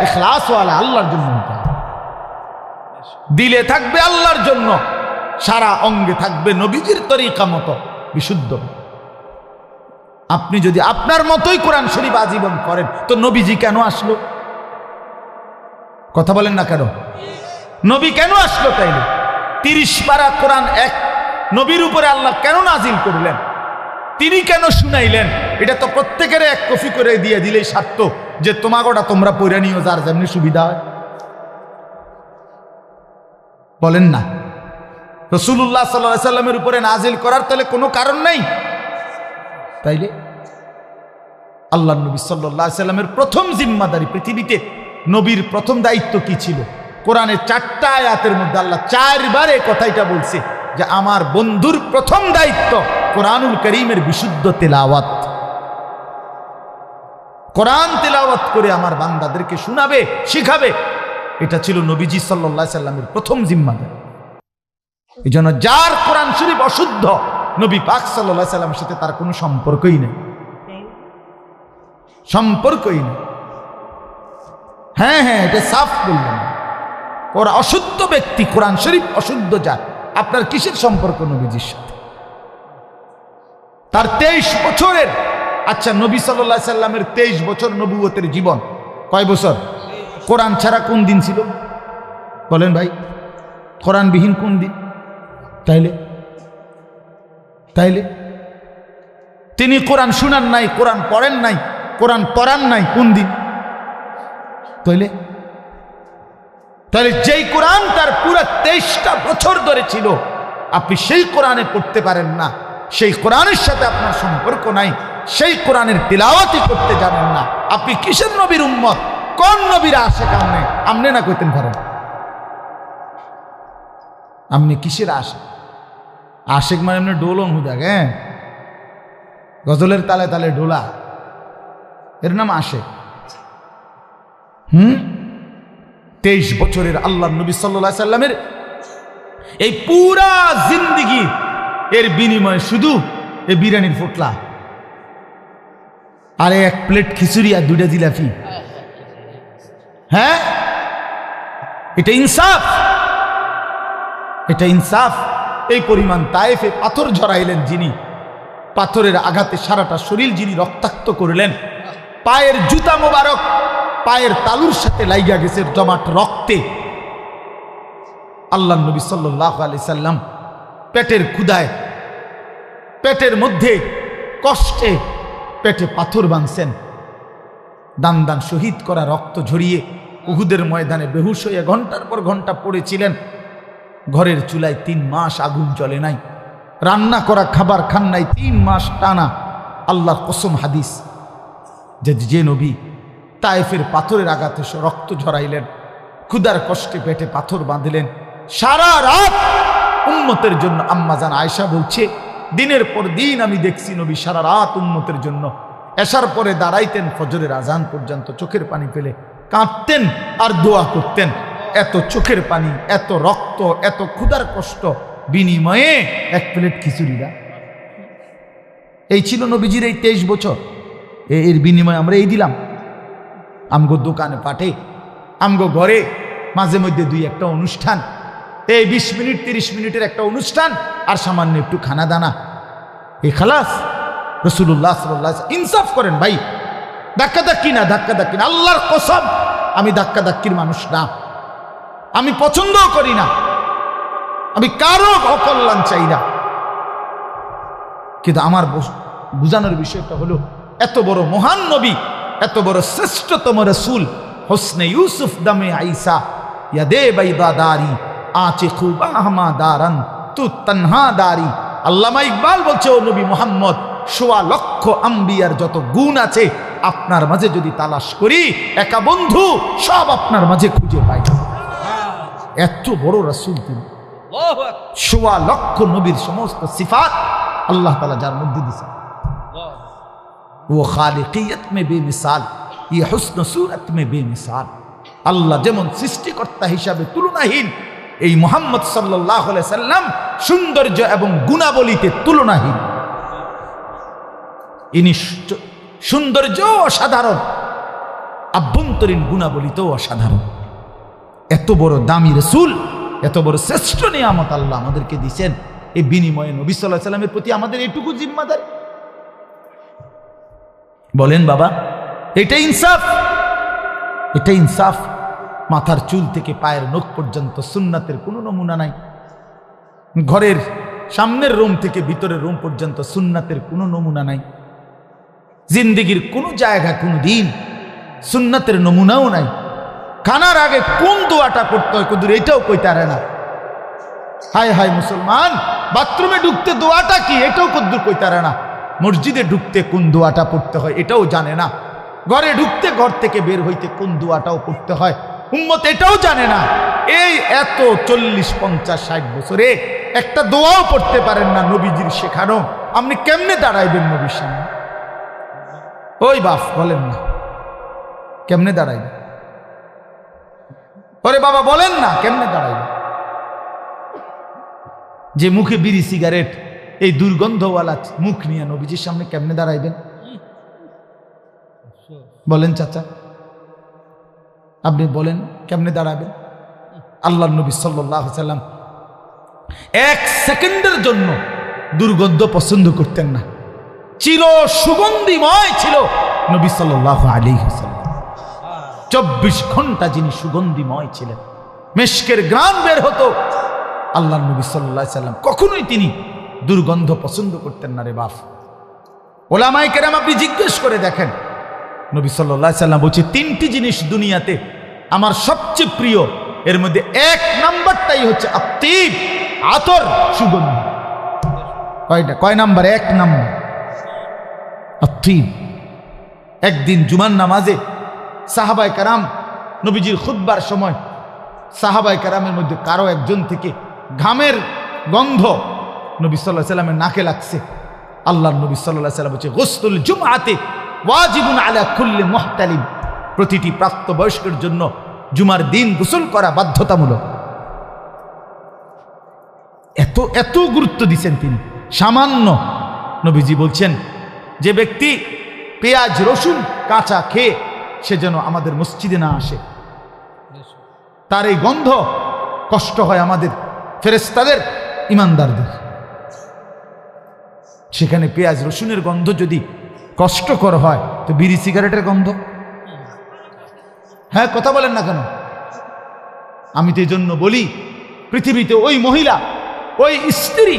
ইখলাসওয়ালা, আল্লাহর জন্য হইতে হবে। দিলে থাকবে আল্লাহর জন্য, সারা অঙ্গে থাকবে নবীজির তরিকা মতো বিশুদ্ধ। আপনি যদি আপনার মতোই কোরআন শরীফ আজীবন করেন, তো নবীজি কেন আসলো? কথা বলেন না কেন? নবী কেন আসলো? তাইলে 30 পারা কোরআন এক নবীর উপরে আল্লাহ কেন নাজিল করলেন? তিনি কেন শুনাইলেন? এটা তো প্রত্যেকের এক কপি করে দিয়ে দিলেই সার্থ, যে তোমাগোটা তোমরা পড়ে নিও, যার যেমনি সুবিধা হয়। বলেন না, রাসূলুল্লাহ সাল্লাল্লাহু আলাইহি সাল্লামের উপরে নাজিল করার তাহলে কোনো কারণ নেই? তাইলে আল্লাহ নবী সাল্লাল্লাহু আলাইহি সাল্লামের প্রথম জিম্মাদারি, পৃথিবীতে নবীর প্রথম দায়িত্ব কি ছিল? কোরআনের 4টা আয়াতের মধ্যে আল্লাহ 4 বার এই কথাটা বলছে, যে আমার বন্ধুর প্রথম দায়িত্ব কোরআনুল কারীমের বিশুদ্ধ তেলাওয়াত। কোরআন তেলাওয়াত করে আমার বান্দাদেরকে শোনাবে, শিখাবে। এটা ছিল নবীজি সাল্লাল্লাহু আলাইহি সাল্লামের প্রথম জিম্মাদারি। এই জন্য যার কোরআন শরীফ অশুদ্ধ, নবী পাক সাল্লাল্লাহু আলাইহি সাল্লামের সাথে তার কোনো সম্পর্কই নেই, সম্পর্কই নেই। হ্যাঁ হ্যাঁ, এটা সাফ বললাম। ওরা অশুদ্ধ ব্যক্তি, কোরআন শরীফ অশুদ্ধ, যার আপনার কিসের সম্পর্ক নবীজির সাথে? তার 23 বছরের, আচ্ছা নবী সাল্লাল্লাহু আলাইহি সাল্লামের 23 বছর নবুয়তের জীবন কয় বছর? কোরআন ছাড়া কোন দিন ছিল বলেন ভাই? কোরআনবিহীন কোন দিন? তাইলে তাইলে তিনি কোরআন শুনান নাই, কোরআন পড়েন নাই, কোরআন পড়ান নাই, কোন দিন? তাইলে তাহলে যেই কোরআন তার পুরো 23টা বছর ধরে ছিল, আপনি সেই কোরআনে পড়তে পারেন না, সেই কোরআনের সাথে আপনার সম্পর্ক নাই, সেই কোরআনের তিলাওয়াতই করতে জানেন না, আপনি কিসের নবীর উম্মত? কোন নবীর আশিক আপনি? আপনি না কইতেন পারেন আপনি কিসের আশিক? আশিক মানে এমনি ডোলন হুদা গে, গজলের তালে তালে ডোলা, এর নাম আশিক। 23 বছরের আল্লাহ নবী সাল্লাল্লাহু আলাইহি সাল্লামের এই পুরা জিন্দেগি এর বিনিময়ে শুধু এই বিরিয়ানির ফুটলা আর এক প্লেট খিচুড়ি আর 2টা জিলাপি। হ্যাঁ, এটা ইনসাফ? এটা ইনসাফ? এই পরিমাণ তায়েফে পাথর ঝরাইলেন যিনি, পাথরের আঘাতে সারাটা শরীর যিনি রক্তাক্ত করলেন, পায়ের জুতা মোবারক পায়ের তালুর সাথে লাইগা গেছে জমাট রক্তে। আল্লাহ নবী সাল্লাল্লাহু আলাইহি সাল্লাম পেটের ক্ষুধায়, পেটের মধ্যে কষ্টে পেটে পাথর বাঁধছেন, দান দান শহীদ করা রক্ত ঝরিয়ে উহুদের ময়দানে বেহুশ হয়ে ঘন্টার পর ঘন্টা পড়েছিলেন। ঘরের চুলায় 3 মাস আগুন জ্বলে নাই, রান্না করা খাবার খান নাই 3 মাস টানা। আল্লাহর কসম হাদিস যে নবী তায়েফের পাথরের আঘাতে রক্ত ঝরাইলেন, ক্ষুধার কষ্টে পেটে পাথর বাঁধলেন, সারা রাত উম্মতের জন্য। আম্মা জান আয়েশা বলছে, দিনের পর দিন আমি দেখছি নবী সারা রাত উম্মতের জন্য এশার পরে দাঁড়াইতেন, ফজরের আজান পর্যন্ত চোখের পানি ফেলে কাঁদতেন আর দোয়া করতেন। এত চোখের পানি, এত রক্ত, এত ক্ষুধার কষ্ট বিনিময়ে 1 প্লেট খিচুড়িরা। এই ছিল নবীজির এই 23 বছর। এর বিনিময়ে আমরা এই দিলাম। আমগো দোকানে পাঠে, আমগো ঘরে মাঝে মধ্যে 2-1টা অনুষ্ঠান, এই 20 মিনিট 30 মিনিটের একটা অনুষ্ঠান আর সামান্য একটু খানা দানা, এই খালাস। রাসূলুল্লাহ সাল্লাল্লাহু আলাইহি ওয়াসাল্লাম ইনসাফ করেন ভাই, ধাক্কাধাক্কি না, ধাক্কাধাক্কি না। আল্লাহর কসম আমি ধাক্কাধাক্কির মানুষ না, আমি পছন্দও করি না, আমি কারো অকল্যাণ চাই না। কিন্তু আমার বুঝানোর বিষয়টা হলো, এত বড় মহান নবী, এত বড় শ্রেষ্ঠতম রাসূল, হোসনে ইউসুফ দামে আইসা ইয়াদে বাইদা দারি আচে খুব আহমা দারান তু তনহা দারি। আল্লামা ইকবাল বলছে, ও নবী মুহাম্মদ, 1.25 লক্ষ আম্বিয়ার যত গুণ আছে আপনার মাঝে যদি তালাশ করি, একা বন্ধু সব আপনার মাঝে খুঁজে পাই। এত বড় রাসূল তিনি, 1.25 লক্ষ নবীর সমস্ত সিফাত আল্লাহ তাআলা যার মধ্যে দিয়েছেন। वो खालिकियत में बेमिसाल, ये हुस्न सूरत में बेमिसाल। আল্লাহ যেমন সৃষ্টিকর্তা হিসাবে তুলনাহীন, এই মুহাম্মদ সাল্লাল্লাহু আলাইহি সাল্লাম সৌন্দর্য এবং গুণাবলীতে তুলনাহীন। ইনি সৌন্দর্য অসাধারণ, আভ্যন্তরীণ গুণাবলীতেও অসাধারণ। এত বড় দামি রাসূল, এত বড় শ্রেষ্ঠ নিয়ামত আল্লাহ আমাদেরকে দিয়েছেন। এই বিনিময়ে নবী সাল্লাল্লাহু আলাইহি সাল্লামের প্রতি আমাদের এইটুকু জিম্মাদারি। বলেন বাবা, এটা ইনসাফ? এটা ইনসাফ? মাথার চুল থেকে পায়ের নখ পর্যন্ত সুন্নাতের কোনো নমুনা নাই। ঘরের সামনের রুম থেকে ভিতরের রুম পর্যন্ত সুন্নাতের কোনো নমুনা নাই। জিন্দেগির কোনো জায়গা, কোনো দিন সুন্নাতের নমুনাও নাই। খানার আগে কোন দোয়াটা পড়তে হয় কুদুর এটাও কইতে পারে না। হায় হায় মুসলমান, বাথরুমে ঢুকতে দোয়াটা কি এটাও কুদুর কইতে পারে না। মসজিদে ঢুকতে কোন দোয়াটা পড়তে হয় এটাও জানে না। ঘরে ঢুকতে, ঘর থেকে বের হইতে কোন দোয়াটাও পড়তে হয় উম্মত এটাও জানে না। এই এত 40, 50, 60 বছরে একটা দোয়াও পড়তে পারেন না নবীজির শেখানো। আপনি কেমনে দাঁড়াইবেন নবীর সামনে? ওই বাপ বলেন না, কেমনে দাঁড়াইবেন? ওরে বাবা বলেন না, কেমনে দাঁড়াইবেন? যে মুখে বিড়ি সিগারেট, এই দুর্গন্ধওয়ালা মুখ নিয়ে নবীজির সামনে কেমনে দাঁড়াইবেন? বলেন চাচা, আপনি বলেন কেমনে দাঁড়াবেন? আল্লাহর নবী সাল্লাল্লাহু আলাইহি ওয়াসাল্লাম 1 সেকেন্ডের জন্য দুর্গন্ধ পছন্দ করতেন না। ছিল সুগন্ধিময় ছিল নবী সাল্লাল্লাহু আলাইহি ওয়াসাল্লাম। 24 ঘন্টা যিনি সুগন্ধিময় ছিলেন, মেশকের ঘ্রাণ বের হতো। আল্লাহর নবী সাল্লাল্লাহু আলাইহি ওয়াসাল্লাম কখনোই তিনি দুর্গন্ধ পছন্দ করতেন না রে বাপ। ওলামায়ে কেরাম আপনি জিজ্ঞেস করে দেখেন, নবী সাল্লাল্লাহু আলাইহি ওয়াসাল্লাম বলছে 3টি জিনিস দুনিয়াতে আমার সবচেয়ে প্রিয়, এর মধ্যে 1 নাম্বারটাই হচ্ছে আত্তিব, আতর, সুগন্ধি। কয়টা? কয় নাম্বার? 1 নাম্বার আত্তিব। একদিন জুমার নামাজে সাহাবায়ে কেরাম নবীজির খুতবার সময় সাহাবায়ে কেরামের মধ্যে কারো একজন থেকে ঘামের গন্ধ নবী সাল্লাল্লাহু আলাইহি ওয়াসাল্লামের নাকে লাগছে। আল্লাহ নবী সাল্লাল্লাহু আলাইহি ওয়াসাল্লাম বলছে গুসলুল জুমআতি ওয়াজিবুন আলা কুল্লি মুহতালিম, প্রতিটি প্রাপ্তবয়স্কের জন্য জুমার দিন গোসল করা বাধ্যতামূলক। এত এত গুরুত্ব দিচ্ছেন তিনি। সামান্য নবীজি বলছেন যে ব্যক্তি পেঁয়াজ রসুন কাঁচা খেয়ে সে যেন আমাদের মসজিদে না আসে, তার এই গন্ধ কষ্ট হয় আমাদের ফেরেশতাদের, ইমানদারদের। সেখানে পেঁয়াজ রসুনের গন্ধ যদি কষ্টকর হয় তো বিড়ি সিগারেটের গন্ধ? হ্যাঁ, কথা বলেন না কেন? আমি তো এই জন্য বলি, পৃথিবীতে ওই মহিলা, ওই স্ত্রী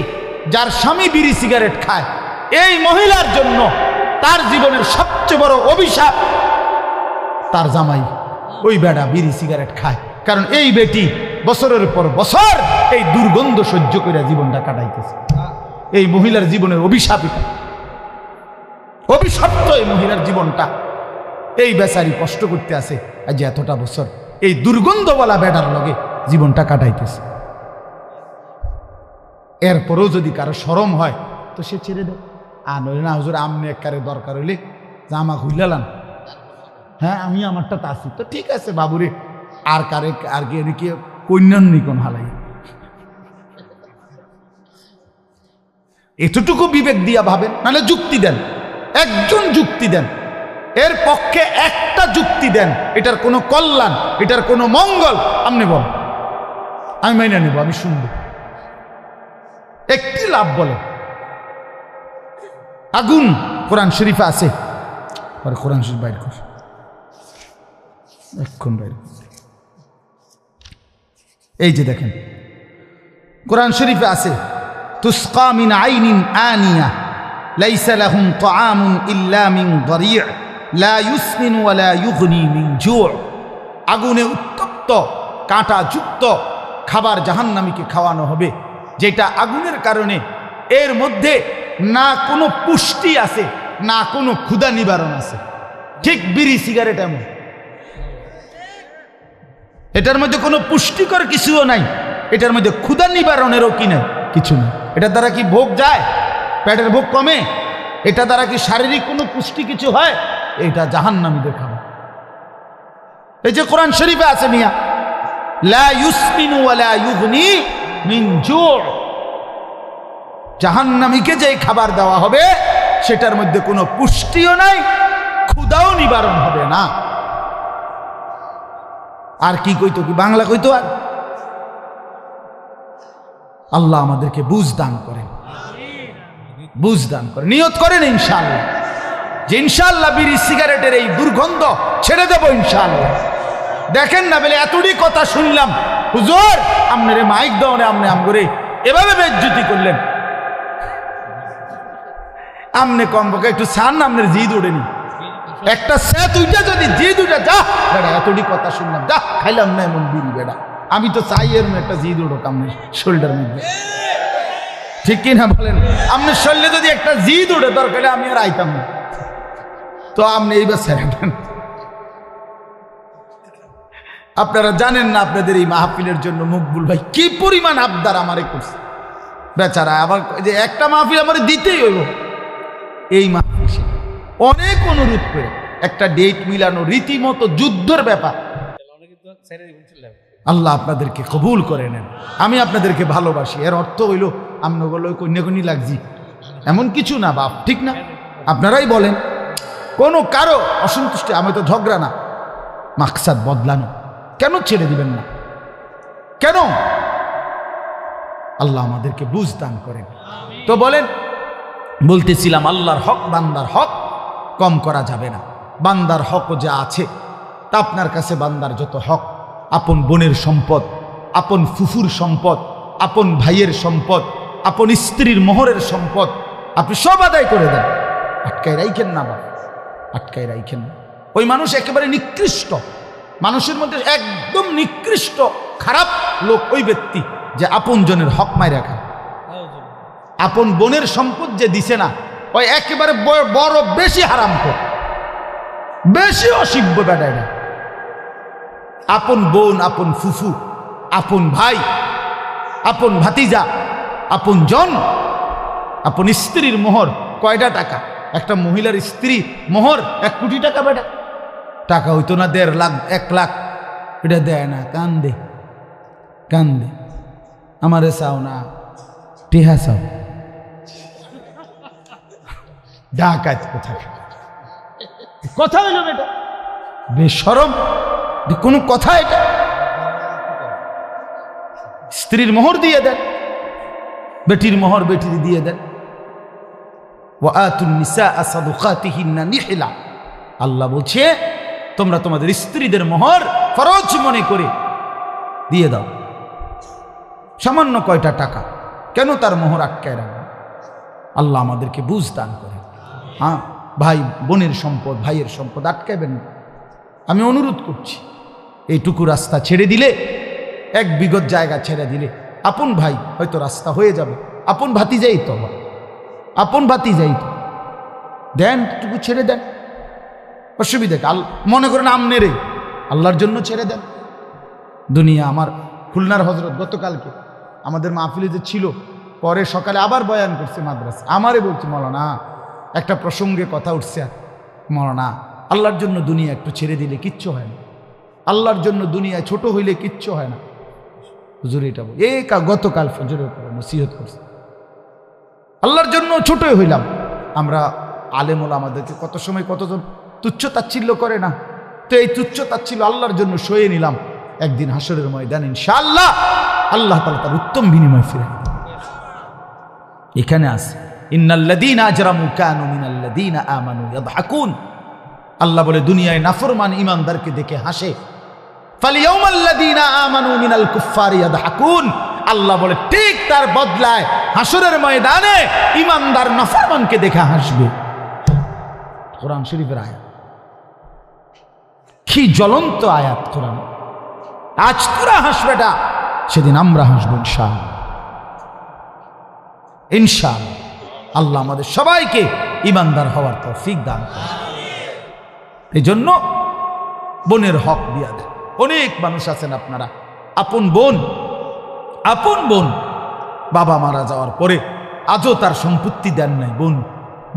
যার স্বামী বিড়ি সিগারেট খায়, এই মহিলার জন্য তার জীবনের সবচেয়ে বড় অভিশাপ তার জামাই ওই বেড়া বিড়ি সিগারেট খায়। কারণ এই বেটি বছরের পর বছর এই দুর্গন্ধ সহ্য করে জীবনটা কাটাইতেছে। এই মহিলার জীবনের অভিশাপ, এটা অভিশপ্ত এই মহিলার জীবনটা। এই বেচারি কষ্ট করতে আছে আজ এতটা বছর এই দুর্গন্ধওয়ালা বেটার লগে জীবনটা কাটাইতেছে। এরপরেও যদি কারো শরম হয় তো সে ছেড়ে দেয়। আর নইলে না হুজুর আমনে একবারে দরকার হইলে জামা খুইলালাম, হ্যাঁ আমি আমারটা তা আছি তো ঠিক আছে বাবুরে, আর কারে আর কে কন্যান্নি কোন হালাই। এতটুকু বিবেক দিয়া ভাবেন, নাহলে যুক্তি দেন, একজন যুক্তি দেন, এর পক্ষে একটা যুক্তি দেন, এটার কোনো কল্যাণ, এটার কোনো মঙ্গল আপনি বল, আমি মাইনা নেব, আমি শুনব। একটি লাভ বলে। আগুন কোরআন শরীফে আছে, কোরআন শরীফ বাইর কর, এখন বাইর। এই যে দেখেন কোরআন শরীফে আছে, তুসকা মিন আইনিন আনিয়া লাইসা লাহুম তাআমুন ইল্লা মিন দারি' লা ইউসমিনু ওয়া লা ইউগনি মিন জু'। আগুনে উত্তপ্ত কাঁটাযুক্ত খাবার জাহান্নামীকে খাওয়ানো হবে, যেটা আগুনের কারণে এর মধ্যে না কোনো পুষ্টি আছে, না কোনো ক্ষুধা নিবারণ আছে। ঠিক বিড়ি সিগারেট এমন, এটার মধ্যে কোনো পুষ্টিকর কিছুও নাই, এটার মধ্যে ক্ষুধা নিবারণেরও কি নাই, কিছু নেই। এটার দ্বারা কি ভোগ যায়, পেটের ভোগ কমে? এটা দ্বারা কি শারীরিক কোনো পুষ্টি কিছু হয়? এটা জাহান্নামীদের খাবার। এই যে কোরআন শরীফে আছে মিয়া, লা ইউসমিনু ওয়া লা ইউগনি মিন জু'। জাহান্নামীকে যে খাবার দেওয়া হবে সেটার মধ্যে কোনো পুষ্টিও নাই, ক্ষুধাও নিবারণ হবে না। আর কি কইতো, কি বাংলা কইতো? আর আল্লাহ আমাদেরকে বুঝ দান করেন, বুঝ দান করেন। নিয়ত করেন ইনশাআল্লাহ যে ইনশাআল্লাহ বিড়ি সিগারেটের এই দুর্গন্ধ ছেড়ে দেব ইনশাআল্লাহ। দেখেন না বলে এতটি কথা শুনলাম, হুজুর আমনের মাইক দাও না, আমনে আম করে এভাবে বেজ্জতি করলেন, আমনে কমপক্ষে একটু সান, আমনের জিদ ওঠেনি, একটা স্যাত উইটা যদি জিদ উঠে, যা বেড়া এতটি কথা শুনলাম, যা খাইলাম না এমন বিড়ি বেড়া। আমি তো চাই এর একটা জিদ উঠুক আমনের শরীরের মধ্যে, ঠিক কিনা বলেন? আমনের শরীরে যদি একটা জিদ উঠে দরকার আমি আর আইতাম না, তো আপনি এইবার ছেড়ে। আপনারা জানেন না আপনাদের এই মাহফিলের জন্য মকবুল ভাই কি পরিমাণ আবদার আমারে করছে বেচারা। আবার যে একটা মাহফিল আমার দিতেই হইব, এই মাহফিল অনেক অনুরোধ করে একটা ডেট মিলানো রীতিমতো যুদ্ধের ব্যাপার। আল্লাহ আপনাদেরকে কবুল করে নেন। আমি আপনাদেরকে ভালোবাসি, এর অর্থ হইল আমনগুলো কন্যাকন্যা লাগছি এমন কিছু না বাপ, ঠিক না? আপনারাই বলেন, কোনো কারো অসন্তুষ্টি, আমি তো ঝগড়া না, মাকসাদ বদলানো। কেন ছেড়ে দিবেন না? কেন? আল্লাহ আমাদেরকে বুঝ দান করেন। তো বলেন, বলতেছিলাম আল্লাহর হক, বান্দার হক কম করা যাবে না। বান্দার হক যা আছে তা আপনার কাছে বান্দার যত হক, আপন বোনের সম্পদ, আপন ফুফুর সম্পদ, আপন ভাইয়ের সম্পদ, আপন স্ত্রীর মোহরের সম্পদ, আপনি সব আদায় করে দেন। আটকায় রাইখেন না বাবা, আটকায় রাইখেন না। ওই মানুষ একেবারে নিকৃষ্ট, মানুষের মধ্যে একদম নিকৃষ্ট খারাপ লোক ওই ব্যক্তি যে আপন জনের হক মাইরা খায়। আপন বোনের সম্পদ যে দিছে না, ওই একেবারে বড় বেশি হারাম কর, বেশি অসিব্য বেটা। এটা আপন বোন, আপন ফুফু, আপন ভাই, আপন ভাতিজা, আপন জন, আপন স্ত্রীর মোহর কয়টা টাকা? একটা মহিলার স্ত্রী মোহর 1 কোটি টাকা বেটা, টাকা হইতো না 1.5 লাখ 1 লাখ, এটা দেয় না, কান্দে কান্দে, আমারে চাও না টিহা চাও, ডাকাত কোথায়, কথা হইল বেটা, বেশরম, কোনো কথা এটা? স্ত্রীর মোহর দিয়ে দেন, বেটির মোহর বেটির দিয়ে দেন। ওয়াআতুন নিসাআ সাদুকাতিহিন্না নিহলা, আল্লাহ বলছে তোমরা তোমাদের স্ত্রীদের মোহর ফরজ মনে করে দিয়ে দাও। সামান্য কয়টা টাকা, কেন তার মোহর আটকায় রাখবে? আল্লাহ আমাদেরকে বুঝ দান করে। হ্যাঁ, ভাই বোনের সম্পদ, ভাইয়ের সম্পদ আটকাবেন না। আমি অনুরোধ করছি, এইটুকু রাস্তা ছেড়ে দিলে, 1 বিঘত জায়গা ছেড়ে দিলে আপন ভাই হয়তো রাস্তা হয়ে যাবে, আপন ভাতিজাই তো, আপন ভাতিজাই তো, দেন টুকু ছেড়ে দেন, অসুবিধা। মনে করেন আমনেরে আল্লাহর জন্য ছেড়ে দেন। দুনিয়া আমার খুলনার হজরত গতকালকে আমাদের মাহফিলে যে ছিল, পরে সকালে আবার বয়ান করছে মাদ্রাসা, আমারে বলছে মৌলানা একটা প্রসঙ্গে কথা উঠছে, মৌলানা আল্লাহর জন্য দুনিয়া একটু ছেড়ে দিলে কিচ্ছু হয় না, আল্লাহর জন্য দুনিয়া ছোট হইলে কিচ্ছু হয় না। হুজুর এটা বল, গতকাল ফজরের পরে নসিহত করছে, আল্লাহর জন্য ছোটই হইলাম। আমরা আলেমুল আমাদেরকে কত সময় কতজন তুচ্ছ তাচ্ছিল্য করে না, তো এই তুচ্ছ তাচ্ছিল্য আল্লাহর জন্য সয়ে নিলাম। একদিন হাসরের ময়দান ইনশাআল্লাহ আল্লাহ তাআলা তার উত্তম বিনিময় ফিরে এখানে আছে। ইন্নাল্লাযীনা আজরামু কানু মিনাল্লাযীনা আমানু ইয়াদহাকুন, আল্লাহ বলে দুনিয়ায় নাফরমান ইমানদারকে দেখে হাসে। ফালিয়াউমাল্লাযীনা আমানু মিনাল কুফফারি ইয়াদহাকুন, আল্লাহ বলে ঠিক তার বদলায় হাসরের ময়দানে ইমানদার নাফরমানকে দেখে হাসবে। কোরআন শরীফের আয়াত, কি জ্বলন্ত আয়াত কোরআন। আজ তোরা হাসবেটা, সেদিন আমরা হাসবো ইনশাআল্লাহ। ইনশাআল্লাহ আল্লাহ আমাদের সবাইকে ইমানদার হওয়ার তৌফিক দান করেন। এই জন্য বোনের হক দিয়া দেন। অনেক মানুষ আছেন আপনারা, আপন বোন বাবা মারা যাওয়ার পরে আজও তার সম্পত্তি দেন নাই। বোন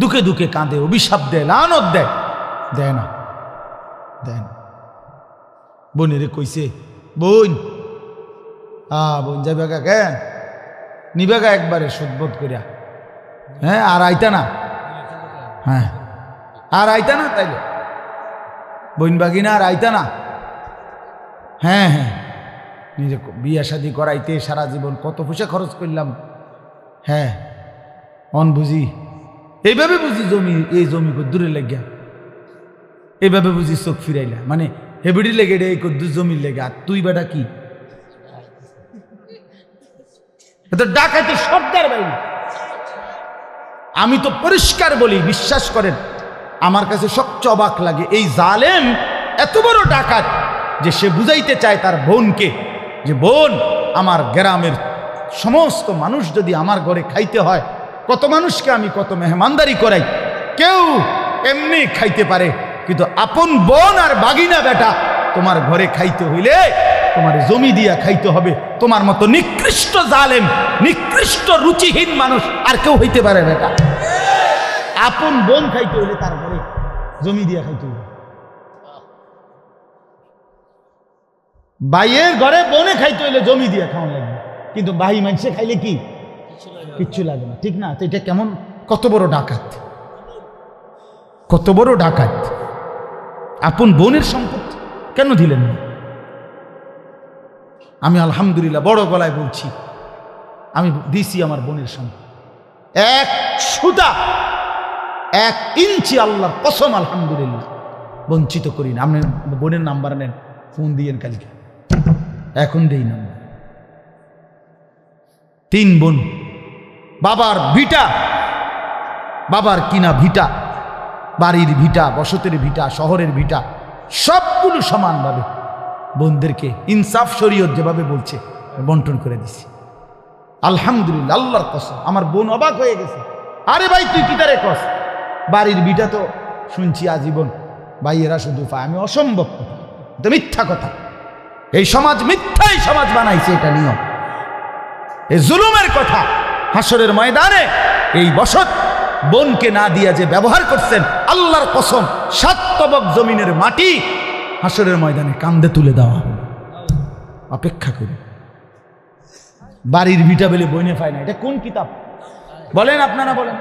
দুঃখে দুঃখে কাঁদে, অভিশাপ দেয়, লানত দেয়, দেয় না, দেন। বোনেরে কইছে, বোন বোন যাবে গা, কেন নিবে গা একবারে সুদবোধ করিয়া, হ্যাঁ আর আইতা না, হ্যাঁ আর আইতা না, তাইলে বোন বাগিনা আর আইতা না। হ্যাঁ হ্যাঁ, নিজে বিয়া শাদি করাইতে সারা জীবন কত পয়সা খরচ করলাম। হ্যাঁ অন বুঝি, এইভাবে বুঝি জমি, এই জমি কদ্দুরে লেগা, এইভাবে বুঝি চোখ ফিরাইলা, মানে হেবিডি লেগে রে, এই কদ্দুর জমির লেগে। আর তুই বেটা কি ডাকাইতে সর্দার বাইরে। আমি তো পরিষ্কার বলি, বিশ্বাস করেন, আমার কাছে সবচেয়ে অবাক লাগে এই জালেম এত বড় ডাকাত যে সে বুঝাইতে চায় তার বোনকে যে বোন, আমার গ্রামের সমস্ত মানুষ যদি আমার ঘরে খাইতে হয়, কত মানুষকে আমি কত মেহমানদারি করাই, কেউ এমনি খাইতে পারে, কিন্তু আপন বোন আর বাগিনা বেটা তোমার ঘরে খাইতে হইলে তোমার জমি দিয়া খাইতে হবে। তোমার মতো নিকৃষ্ট জালেম, নিকৃষ্ট রুচিহীন মানুষ আর কেউ হইতে পারে বেটা। আপন বোন খাইতে হইলে তার ঘরে জমি দিয়া খাইতে হইবে। ভাইয়ের ঘরে বোনে খাইতে হইলে জমি দিয়া খাওয়া লাগবে, কিন্তু ভাই মানুষে খাইলে কি কিচ্ছু লাগে না, ঠিক না? তো এটা কেমন, কত বড় ডাকাত, কত বড় ডাকাত। আপন বোনের সম্পত্তি কেন দিলেন না? আমি আলহামদুলিল্লাহ বড় গলায় বলছি, আমি দিছি আমার বোনের সম্পত্তি, 1 সুতা 1 ইঞ্চি, আল্লাহর কসম আলহামদুলিল্লাহ বঞ্চিত করি না। আপনি বোনের নাম্বার নেন, ফোন দিয়েন কালকে, এখন দেই নাম্বার। 3 বোন, বাবার ভিটা, বাবার কিনা ভিটা, বাড়ির ভিটা, বসতের ভিটা, শহরের ভিটা, সবগুলো সমানভাবে বোনদেরকে ইনসাফ শরীয়ত যেভাবে বলছে বন্টন করে দিছি। আলহামদুলিল্লাহ, আল্লাহর কসম আমার বোন অবাক হয়ে গেছে। আরে ভাই তুই কি তারে কস, বাড়ির ভিটা তো শুনছি আজীবন ভাইয়েরা শুধু পায়। আমি অসম্ভব কথা, এটা মিথ্যা কথা। এই সমাজ মিথ্যাই সমাজ বানাইছে, এটা নিয়ম, এই জুলুমের কথা। হাসরের ময়দানে এই বসত বোনকে না দিয়া যে ব্যবহার করছেন, আল্লাহর কসম 7 তবক জমিনের মাটি হাসরের ময়দানে কান্দে তুলে দেওয়া হবে। অপেক্ষা করি। বাড়ির ভিটা বেলে বইনে পায় না, এটা কোন কিতাব বলেন আপনারা, বলেন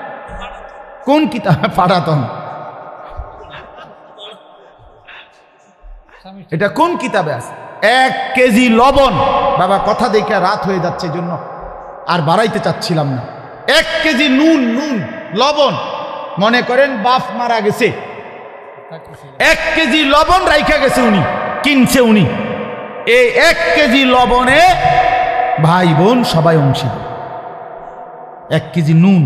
কোন কিতাব? পাঠাতন, এটা কোন কিতাবে আছে? 1 কেজি লবণ, বাবা কথা দেখে রাত হয়ে যাচ্ছে জন্য আর বাড়াইতে চাচ্ছিলাম না। 1 কেজি নুন, লবণ, মনে করেন বাপ মারা গেছে, 1 কেজি লবণ রাইখা গেছে উনি, কিনছে উনি। এই 1 কেজি লবণে ভাই বোন সবাই অংশীদার। 1 কেজি নুন,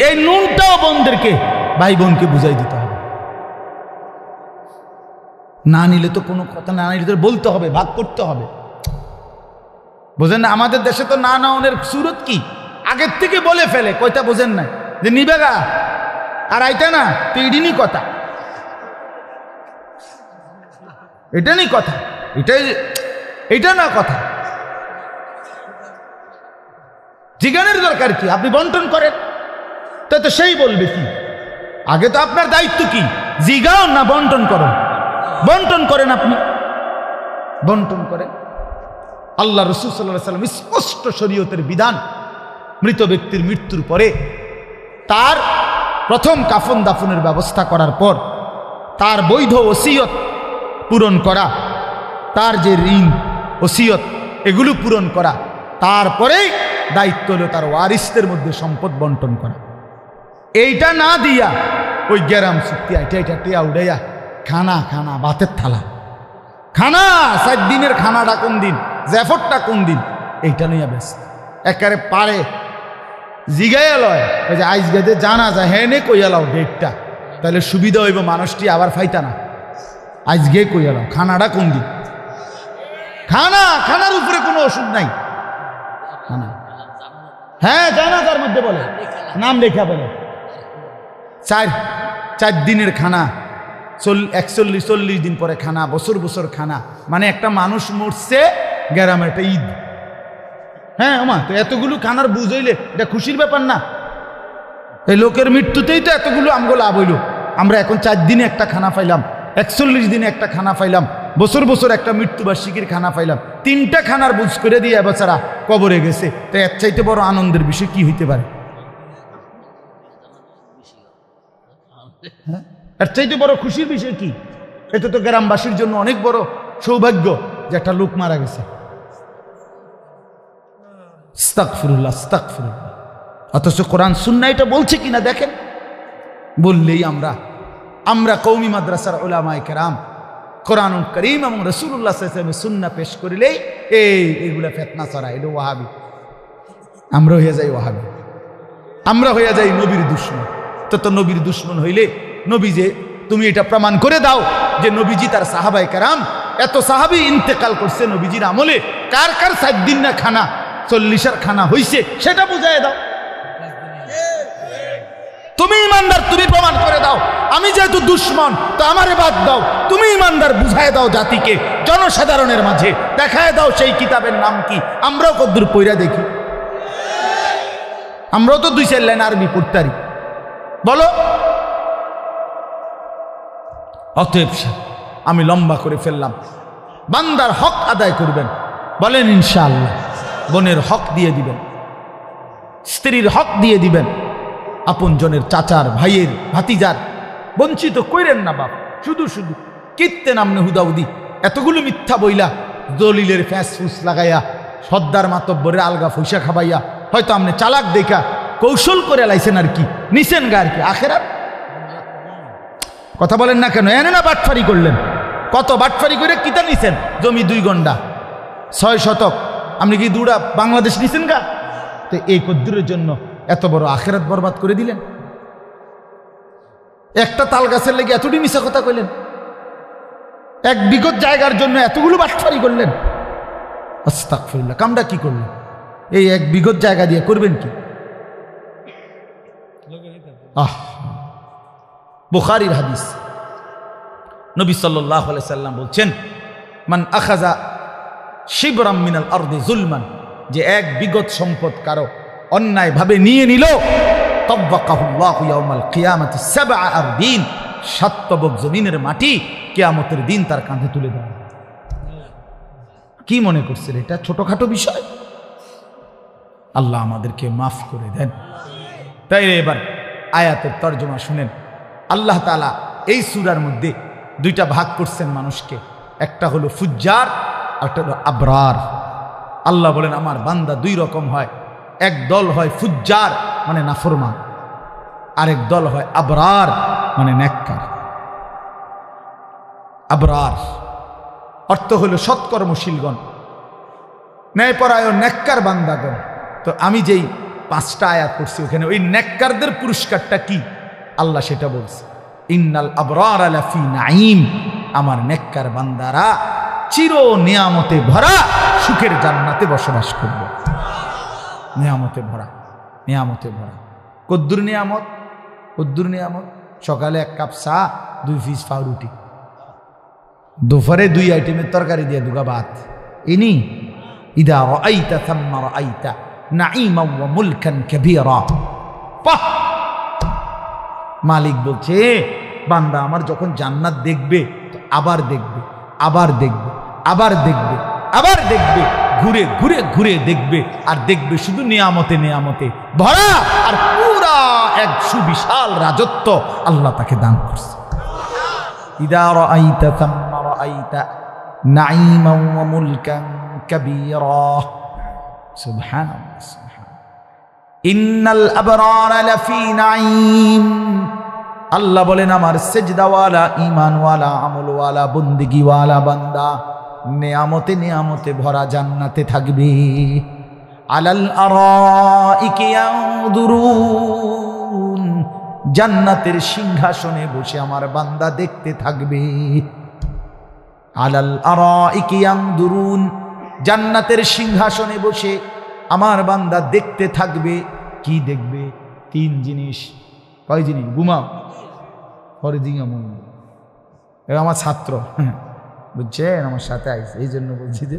এই নুনটাও বোনদেরকে, ভাই বোনকে বুঝাই দিতে হবে। না নিলে তো কোনো কথা, না নিলে তো বলতে হবে, ভাগ করতে হবে। বোঝেন না? আমাদের দেশে তো না নেওয়ার সুরত কি, আগের থেকে বলে ফেলে, কয়টা বোঝেন না যে নিবে গা আর আইটা না, তো এডিনি কথা, এটা নেই কথা, এটা না কথা। জিজ্ঞানের দরকার কি? আপনি বন্টন করেন, তাই তো সেই বলবে কি। আগে তো আপনার দায়িত্ব কি, জিগাও না বন্টন করেন। বন্টন করেন, আপনি বন্টন করেন। আল্লাহ রাসূল সাল্লাল্লাহু আলাইহি ওয়াসাল্লাম স্পষ্ট শরীয়তের বিধান, মৃত ব্যক্তির মৃত্যুর পরে তার প্রথম কাফন দাফনের ব্যবস্থা করার পর তার বৈধ ওসিয়ত পূরণ করা, তার যে ঋণ ওসিয়ত এগুলো পূরণ করা, তারপরে দায়িত্ব হলো তার ওয়ারিসদের মধ্যে সম্পদ বন্টন করা। এইটা না দিয়া ওই গ্যারাম চুক্তি এটা টিয়া উড়াইয়া খানা ভাতের থালা, খানা 7 দিনের খানাটা কোন দিন, জ্যাফরটা কোন দিন, এইটা নিয়ে ব্যস্ত। একারে পারে জিগাইয়া লয়, ওই যে আইস গেদে জানা যায়, হ্যাঁ নে কইয়ালাও ডেটটা, তাহলে সুবিধা হইব, মানুষটি আবার ফাইতা না। আজকে কইয়ালাও খানাটা কোন দিন, খানার উপরে কোনো ওষুধ নাই। খানা, হ্যাঁ জানাজার মধ্যে বলে, নাম লেখা বলে 4 দিনের খানা, 41-40 দিন পরে খানা, বছর খানা, মানে একটা মানুষ মরছে গ্রামের একটা ঈদ। হ্যাঁ আমা, তো এতগুলো খানার বুঝাইলে এটা খুশির ব্যাপার না? এই লোকের মৃত্যুতেই তো এতগুলো আমগো লাভ হইল। আমরা এখন 4 দিনে একটা খানা পাইলাম, 41 দিনে একটা খানা পাইলাম, বছর একটা মৃত্যুবার্ষিকীর খানা পাইলাম, 3টা খানার বুঝ করে দিয়ে বেচারা কবরে গেছে। তো এর চাইতে বড় আনন্দের বিষয় কি হইতে পারে? এর চাইতে বড় খুশির বিষয় কি? এটা তো গ্রামবাসীর জন্য অনেক বড় সৌভাগ্য যে একটা লোক মারা গেছে। আস্তাগফিরুল্লাহ, আস্তাগফিরুল্লাহ। অথচ কোরআন সুন্নাহ এটা বলছে কিনা দেখেন। বললেই আমরা কওমি মাদ্রাসার উলামায়ে কেরাম কোরআনুল কারীম এবং রাসূলুল্লাহ সাল্লাল্লাহু আলাইহি ওয়াসাল্লামের সুন্নাহ পেশ করিলেই এইগুলা ফিতনা ছড়ায়, এটা ওয়াহাবি। আমরা হয়ে যাই ওয়াহাবি, আমরা হয়ে যাই নবীর দুশমন। তো নবীর দুশমন হইলে নবী যে তুমি এটা প্রমাণ করে দাও যে নবীজি তার সাহাবায়ে কেরাম, এত সাহাবী ইন্তেকাল করছে নবীজির আমলে, কার 7 দিন না খানা 40 খানা হইছে সেটা বুঝায় দাও। তুমি ইমানদার, তুমি প্রমাণ করে দাও। আমি যেহেতু দুশমন, তো আমারে বাদ দাও। তুমি ইমানদার, বুঝায় দাও জাতিকে, জনসাধারণের মাঝে দেখায় দাও সেই কিতাবের নাম কি। আমরাও কদ্দুর পইরা দেখি, আমরাও তো 2-4 লাইন আরবি পড়তারি, বলো। অতএব আমি লম্বা করে ফেললাম। বান্দার হক আদায় করবেন, বলেন ইনশাআল্লাহ। বোনের হক দিয়ে দিবেন, স্ত্রীর হক দিয়ে দিবেন, আপনজনের চাচার, ভাইয়ের, ভাতিজার বঞ্চিত কইরেন না বাপ। শুধু কীর্তে নামনে হুদাউদি এতগুলো মিথ্যা বইলা, দলিলের ফ্যাঁস ফুস লাগাইয়া, সর্দার মাতব্বরের আলগা ফৈসা খাবাইয়া, হয়তো আপনি চালাক দেখা কৌশল করে লাইছেন আর কি, নিছেন গা আর কি। আখেরাত কথা বলেন না কেন? এনে না বাটফারি করলেন, কত বাটফারি করে কিতা নিছেন? জমি 2 গন্ডা 6 শতক, আপনি কি 2টা বাংলাদেশ নিছেন গা? তো এই কদ্দুরের জন্য এত বড় আখেরাত বরবাদ করে দিলেন। একটা তাল গাছের লেগে এতটি মিশা কথা কইলেন, 1 বিঘত জায়গার জন্য এতগুলো বাটফারি করলেন। আস্তাগফিরুল্লাহ, কামটা কি করলেন? এই 1 বিঘত জায়গা দিয়ে করবেন কি? বুখারীর হাদিস, নবী সাল্লাল্লাহু আলাইহি সাল্লাম বলছেন, মান আখাযা শিবরাম মিনাল আরদি যুলমান, যে 1 বিঘত সম্পদ কারো অন্যায়ভাবে নিয়ে নিল, তাওয়াক্কাহুল্লাহু ইয়াউমাল কিয়ামাতি সাবআ আরদিন, 7 তবক জমিনের মাটি কিয়ামতের দিন তার কাঁধে তুলে দেওয়া। কি মনে করছেন এটা ছোটখাটো বিষয়? আল্লাহ আমাদেরকে মাফ করে দেন। তাই এবার আয়াতের তর্জমা শুনেন। আল্লাহ তাআলা এই সূরার মধ্যে 2টা ভাগ করছেন মানুষকে, একটা হলো ফুজ্জার, একটা হলো আবরার। আল্লাহ বলেন আমার বান্দা 2 রকম হয়, এক দল হয় ফুজ্জার মানে নাফরমান, আরেক দল হয় আবরার মানে নেককার। আবরার অর্থ হলো সৎকর্মশীলগণ, ন্যায়পরায়ণ নেককার বান্দাগণ। তো আমি যেই 5টা আয়াত করছি ওখানে ওই নেককারদের পুরস্কারটা কি আল্লাহ সেটা বলছে, ইন্নাল আবরার লাফি নাঈম, আমার নেককার বান্দারা চির নিয়ামতে ভরা সুখের জান্নাতে বসবাস করবে। নিয়ামতে ভরা, নিয়ামতে ভরা। কদ্দুর নিয়ামত, কদ্দুর নিয়ামত, সকালে 1 কাপ চা, 2 পিস পাউরুটি, দুপুরে 2 আইটেমের তরকারি দিয়ে 2 ভাত। ইনি ইদা রাআইতা থাম্মা রাআইতা নাঈমান ওয়া মুলকান কাবীরা। বাহ! মালিক বলছে বান্দা আমার যখন জান্নাত দেখবে তো আবার দেখবে, আবার দেখবে, আবার দেখবে, আবার দেখবে, ঘুরে ঘুরে ঘুরে দেখবে, আর দেখবে শুধু নিয়ামতে নিয়ামতে ভরা, আর পুরা এক সুবিশাল রাজত্ব আল্লাহ তাকে দান করছে। ইদা রাআইতা থাম্মা রাআইতা নাঈমান ওয়া মুলকান কাবীরা। সুবহানাল্লাহ, সুবহানাল্লাহ। ইন্নাল আবরারা লাফি নাঈম। আল্লাহ বলেন আমার সেজদাওয়ালা, ঈমানওয়ালা, আমলওয়ালা, বন্দেগীওয়ালা বান্দা নিয়ামতে নিয়ামতে ভরা জান্নাতে থাকবে। আলাল আরাইকি ইয়ানদুরুন, জান্নাতের সিংহাসনে বসে আমার বান্দা দেখতে থাকবে। আলাল আরাইকি ইয়ানদুরুন, জান্নাতের সিংহাসনে বসে আমার বান্দা দেখতে থাকবে। কি দেখবে? 3 জিনিস। কয় জিনিস? ঘুমাও, পরে দিন আমার ছাত্র বুঝছেন, আমার সাথে আইছে, এই জন্য বলছি যে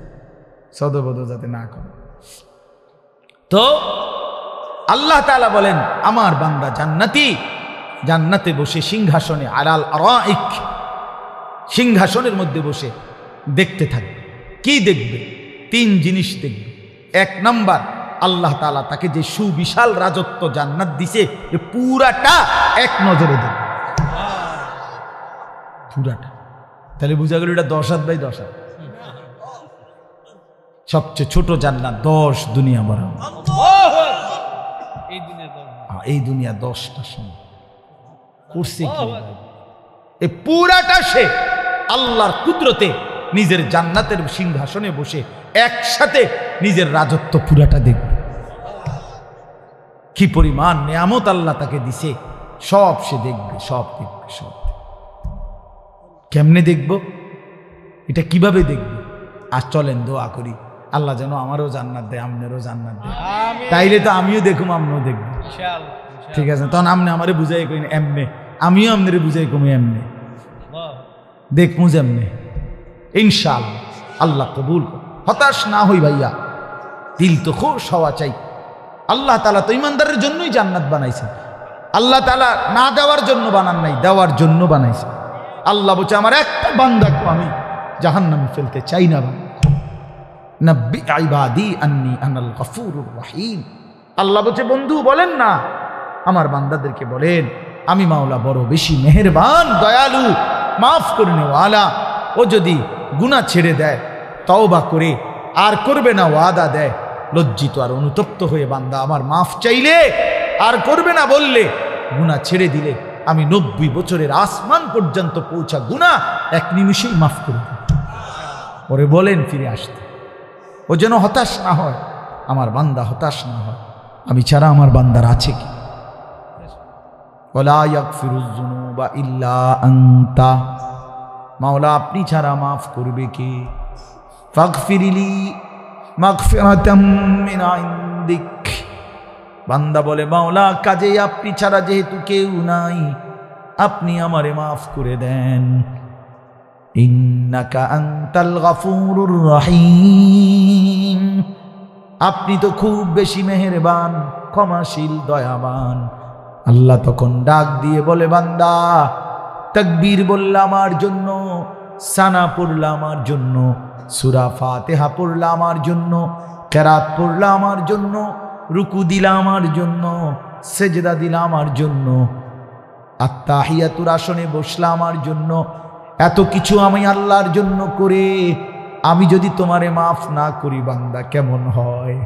সদবদ যাতে না করে। তো আল্লাহ তাআলা বলেন আমার বান্দা জান্নাতি, জান্নাতে বসে সিংহাসনে, আলাল আরাইক, সিংহাসনের মধ্যে বসে দেখতে থাকবে। কি দেখবে? 3 জিনিস দেখবে। 1 নাম্বার, আল্লাহ তাআলা তাকে যে সুবিশাল রাজত্ব জান্নাত দিছে পুরাটা এক নজরে দেখবে, পুরাটা। তাহলে বুঝা গেল এটা 10 হাত বাই 10 হাত। সবচেয়ে ছোট জান্নাত 10 দুনিয়া বরাবর। এই দুনিয়া 10টা সময় করছে কি? এই পুরাটা সে আল্লাহর কুদরতে নিজের জান্নাতের সিংহাসনে বসে একসাথে নিজের রাজত্ব পুরাটা দেখবে। কি পরিমাণ নিয়ামত আল্লাহ তাকে দিছে, সব সে দেখবে, সব দেখবে, সব। কেমনে দেখব? এটা কিভাবে দেখবে? আর চলেন দোয়া করি আল্লাহ যেন আমারও জান্নাত দেয়, আপনারও জান্নাত দেয়। তাইলে তো আমিও দেখুম, আপনিও দেখবেন। ঠিক আছে, তখন আপনি আমারে বুঝাই কইন এমনে, আমিও আপনারে বুঝাই কমি এমনে, দেখমু যেমনে। ইনশাআল্লাহ আল্লাহ কবুল। হতাশ না হই ভাইয়া, দিল তো খুশ হওয়া চাই। আল্লাহ তাআলা তো ইমানদারের জন্যই জান্নাত বানাইছে। আল্লাহ তাআলা না দেওয়ার জন্য বানান নাই, দেওয়ার জন্য বানাইছে। আল্লাহ বলছে আমার একটা বান্দাকে আমি জাহান্নামে ফেলতে চাই না। নব্বি ইবাদি আন্নী আনাল গফুরুর রহিম। আল্লাহ বলছে বন্ধু বলেন না, আমার বান্দাদেরকে বলেন আমি মাওলা বড় বেশি মেহেরবান, দয়ালু, মাফ করে নেওয়ালা। ও যদি গুনাহ ছেড়ে দেয়, তওবা করে আর করবে না ওয়াদা দেয়, লজ্জিত আর অনুতপ্ত হয়ে বান্দা আমার মাফ চাইলে আর করবে না বললে, গুনাহ ছেড়ে দিলে আমি 90 বছরের আসমান পর্যন্ত পৌঁছা গুনাহ 1 নিমিষেই মাফ করে দেব। ওরে বলেন ফিরে আসতে, ও যেন হতাশ না হয়, আমার বান্দা হতাশ না হয়। আমি ছাড়া আমার বান্দার আছে কি? ওয়ালা ইয়াগফিরুয যুনুবা ইল্লা আনতা, মাওলা আপনি ছাড়া মাফ করবে কে? ফাগফিরলি মাগফিরাতাম মিন ইনদিক। বান্দা বলে মাওলা কাজে আপনি ছাড়া যেহেতু কেউ নাই, আপনি আমারে মাফ করে দেন। ইন্নাকা আনতাল গফুরুর রহিম, আপনি তো খুব বেশি মেহেরবান, ক্ষমাশীল, দয়াবান। আল্লাহ তখন ডাক দিয়ে বলে, বান্দা তাকবীর বললা আমার জন্য, সানা পড়লা আমার জন্য, সূরা ফাতিহা পড়লা আমার জন্য, কেরাত পড়লা আমার জন্য, রুকু দিলা আমার জন্য, সেজদা দিলা আমার জন্য, আত্তাহিয়াতুর আসনে বসলা আমার জন্য। এত কিছু আমি আল্লাহর জন্য করে আমি যদি তোমারে মাফ না করি বান্দা কেমন হয়?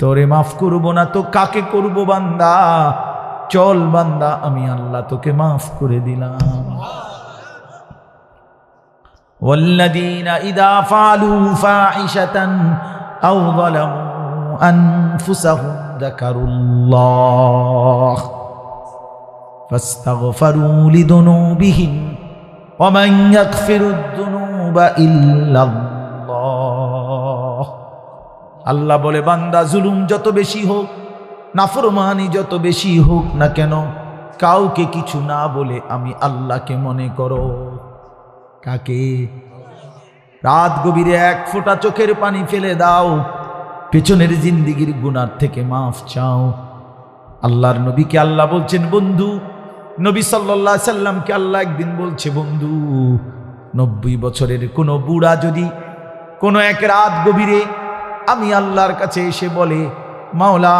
তোরে মাফ করব না তো কাকে করব বান্দা? চল বান্দা, আমি আল্লাহ তোকে মাফ করে দিলাম। ওয়াল্লাযীনা ইযা ফাআলু ফাহিশাতান আও যালামু আনফুসাহুম যাকারুল্লাহ ফাস্তাগফিরু লিযুনুবিহিম ওয়া মান ইয়াগফিরুদ যুনুবা ইল্লাল্লাহ। আল্লাহ বলে, বান্দা জুলুম যত বেশি হোক, নাফরমানি যত বেশি হোক না কেন, কাউকে কিছু না বলে আমি আল্লাহকে মনে করো। কাকে? রাত গভীরে এক ফোঁটা চোখের পানি ফেলে দাও, পেছনের জিন্দিগির গুনার থেকে মাফ চাও। আল্লাহর নবীকে আল্লাহ বলছেন বন্ধু, নবী সাল্লাল্লাহু আলাইহি সাল্লামকে আল্লাহ একদিন বলছে, বন্ধু 90 বছরের কোনো বুড়া যদি কোনো এক রাত গভীরে আমি আল্লাহর কাছে এসে বলে, মাওলা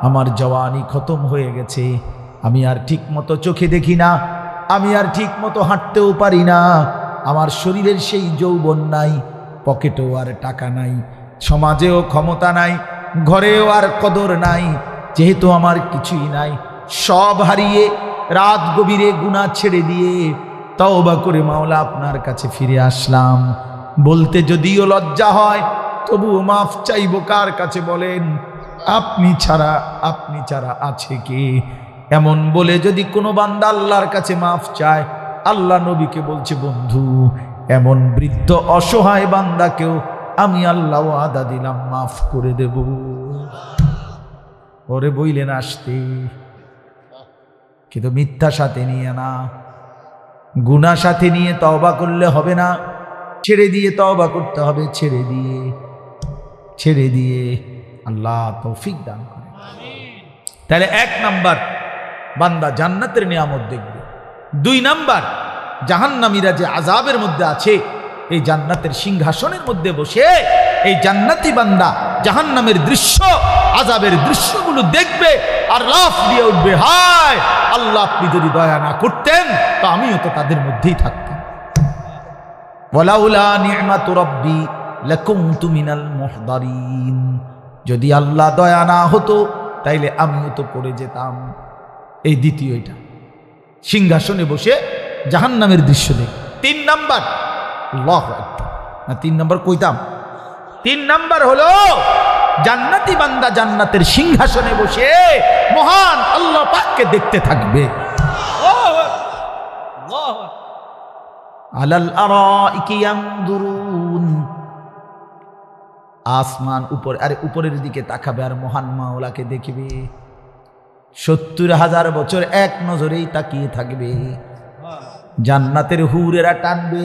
আমার জওয়ানি খতম হয়ে গেছে, আমি আর ঠিক মতো চোখে দেখি না, আমি আর ঠিক মতো হাঁটতেও পারি না, আমার শরীরের সেই যৌবন নাই, পকেটেও আর টাকা নাই, সমাজেও ক্ষমতা নাই, ঘরেও আর কদর নাই, যেহেতু আমার কিছুই নাই, সব হারিয়ে রাত গভীরে গুনাহ ছেড়ে দিয়ে তওবা করে মাওলা আপনার কাছে ফিরে আসলাম, বলতে যদিও লজ্জা হয় তবুও মাফ চাইব কার কাছে বলেন? আপনি ছাড়া আছে কে? এমন বলে যদি কোনো বান্দা আল্লাহর কাছে মাফ চায়, আল্লাহ নবীকে বলছে, বন্ধু এমন বৃদ্ধ অসহায় বান্দাকেও আমি আল্লাহ ওয়াদা দিলাম মাফ করে দেব। ওরে বইলেন আসতে, কিন্তু মিথ্যা সাথে নিয়ে না, গুনাহ সাথে নিয়ে তওবা করলে হবে না, ছেড়ে দিয়ে তওবা করতে হবে, ছেড়ে দিয়ে আল্লাহ তৌফিক দান করে। তাহলে 1 নাম্বার বান্দা জান্নাতের নিয়ামত দেখবে। 2 নাম্বার জাহান্নামীরা যে আযাবের মধ্যে আছে, এই জান্নাতের সিংহাসনের মধ্যে বসে এই জান্নাতি বান্দা জাহান্নামের দৃশ্য, আযাবের দৃশ্যগুলো দেখবে আর লাফ দিয়ে উঠবে, হায় আল্লাহ আপনি যদি দয়া না করতেন তো আমিও তো তাদের মধ্যেই থাকতাম। ওয়ালাউলা নি'মাতু রাব্বি লাকুনতু মিনাল মুহদারিন, যদি আল্লাহ দয়া না হতো তাইলে আমিও তো পড়ে যেতাম। এই দ্বিতীয়, এটা সিংহাসনে বসে জাহান্নামের দৃশ্য দেখ। 3 নাম্বার, আল্লাহু আকবার, না 3 নাম্বার কইতাম, 3 নাম্বার হলো জান্নাতি বান্দা জান্নাতের সিংহাসনে বসে মহান আল্লাহ পাককে দেখতে থাকবে। আলাল আরাইকি ইয়ানদুরুন, আসমান উপর, আরে উপরের দিকে তাকাবে আর মহান মাওলাকে দেখবে। 70,000 বছর এক নজরেই তাকিয়ে থাকবে। জান্নাতের হুরেরা টানবে,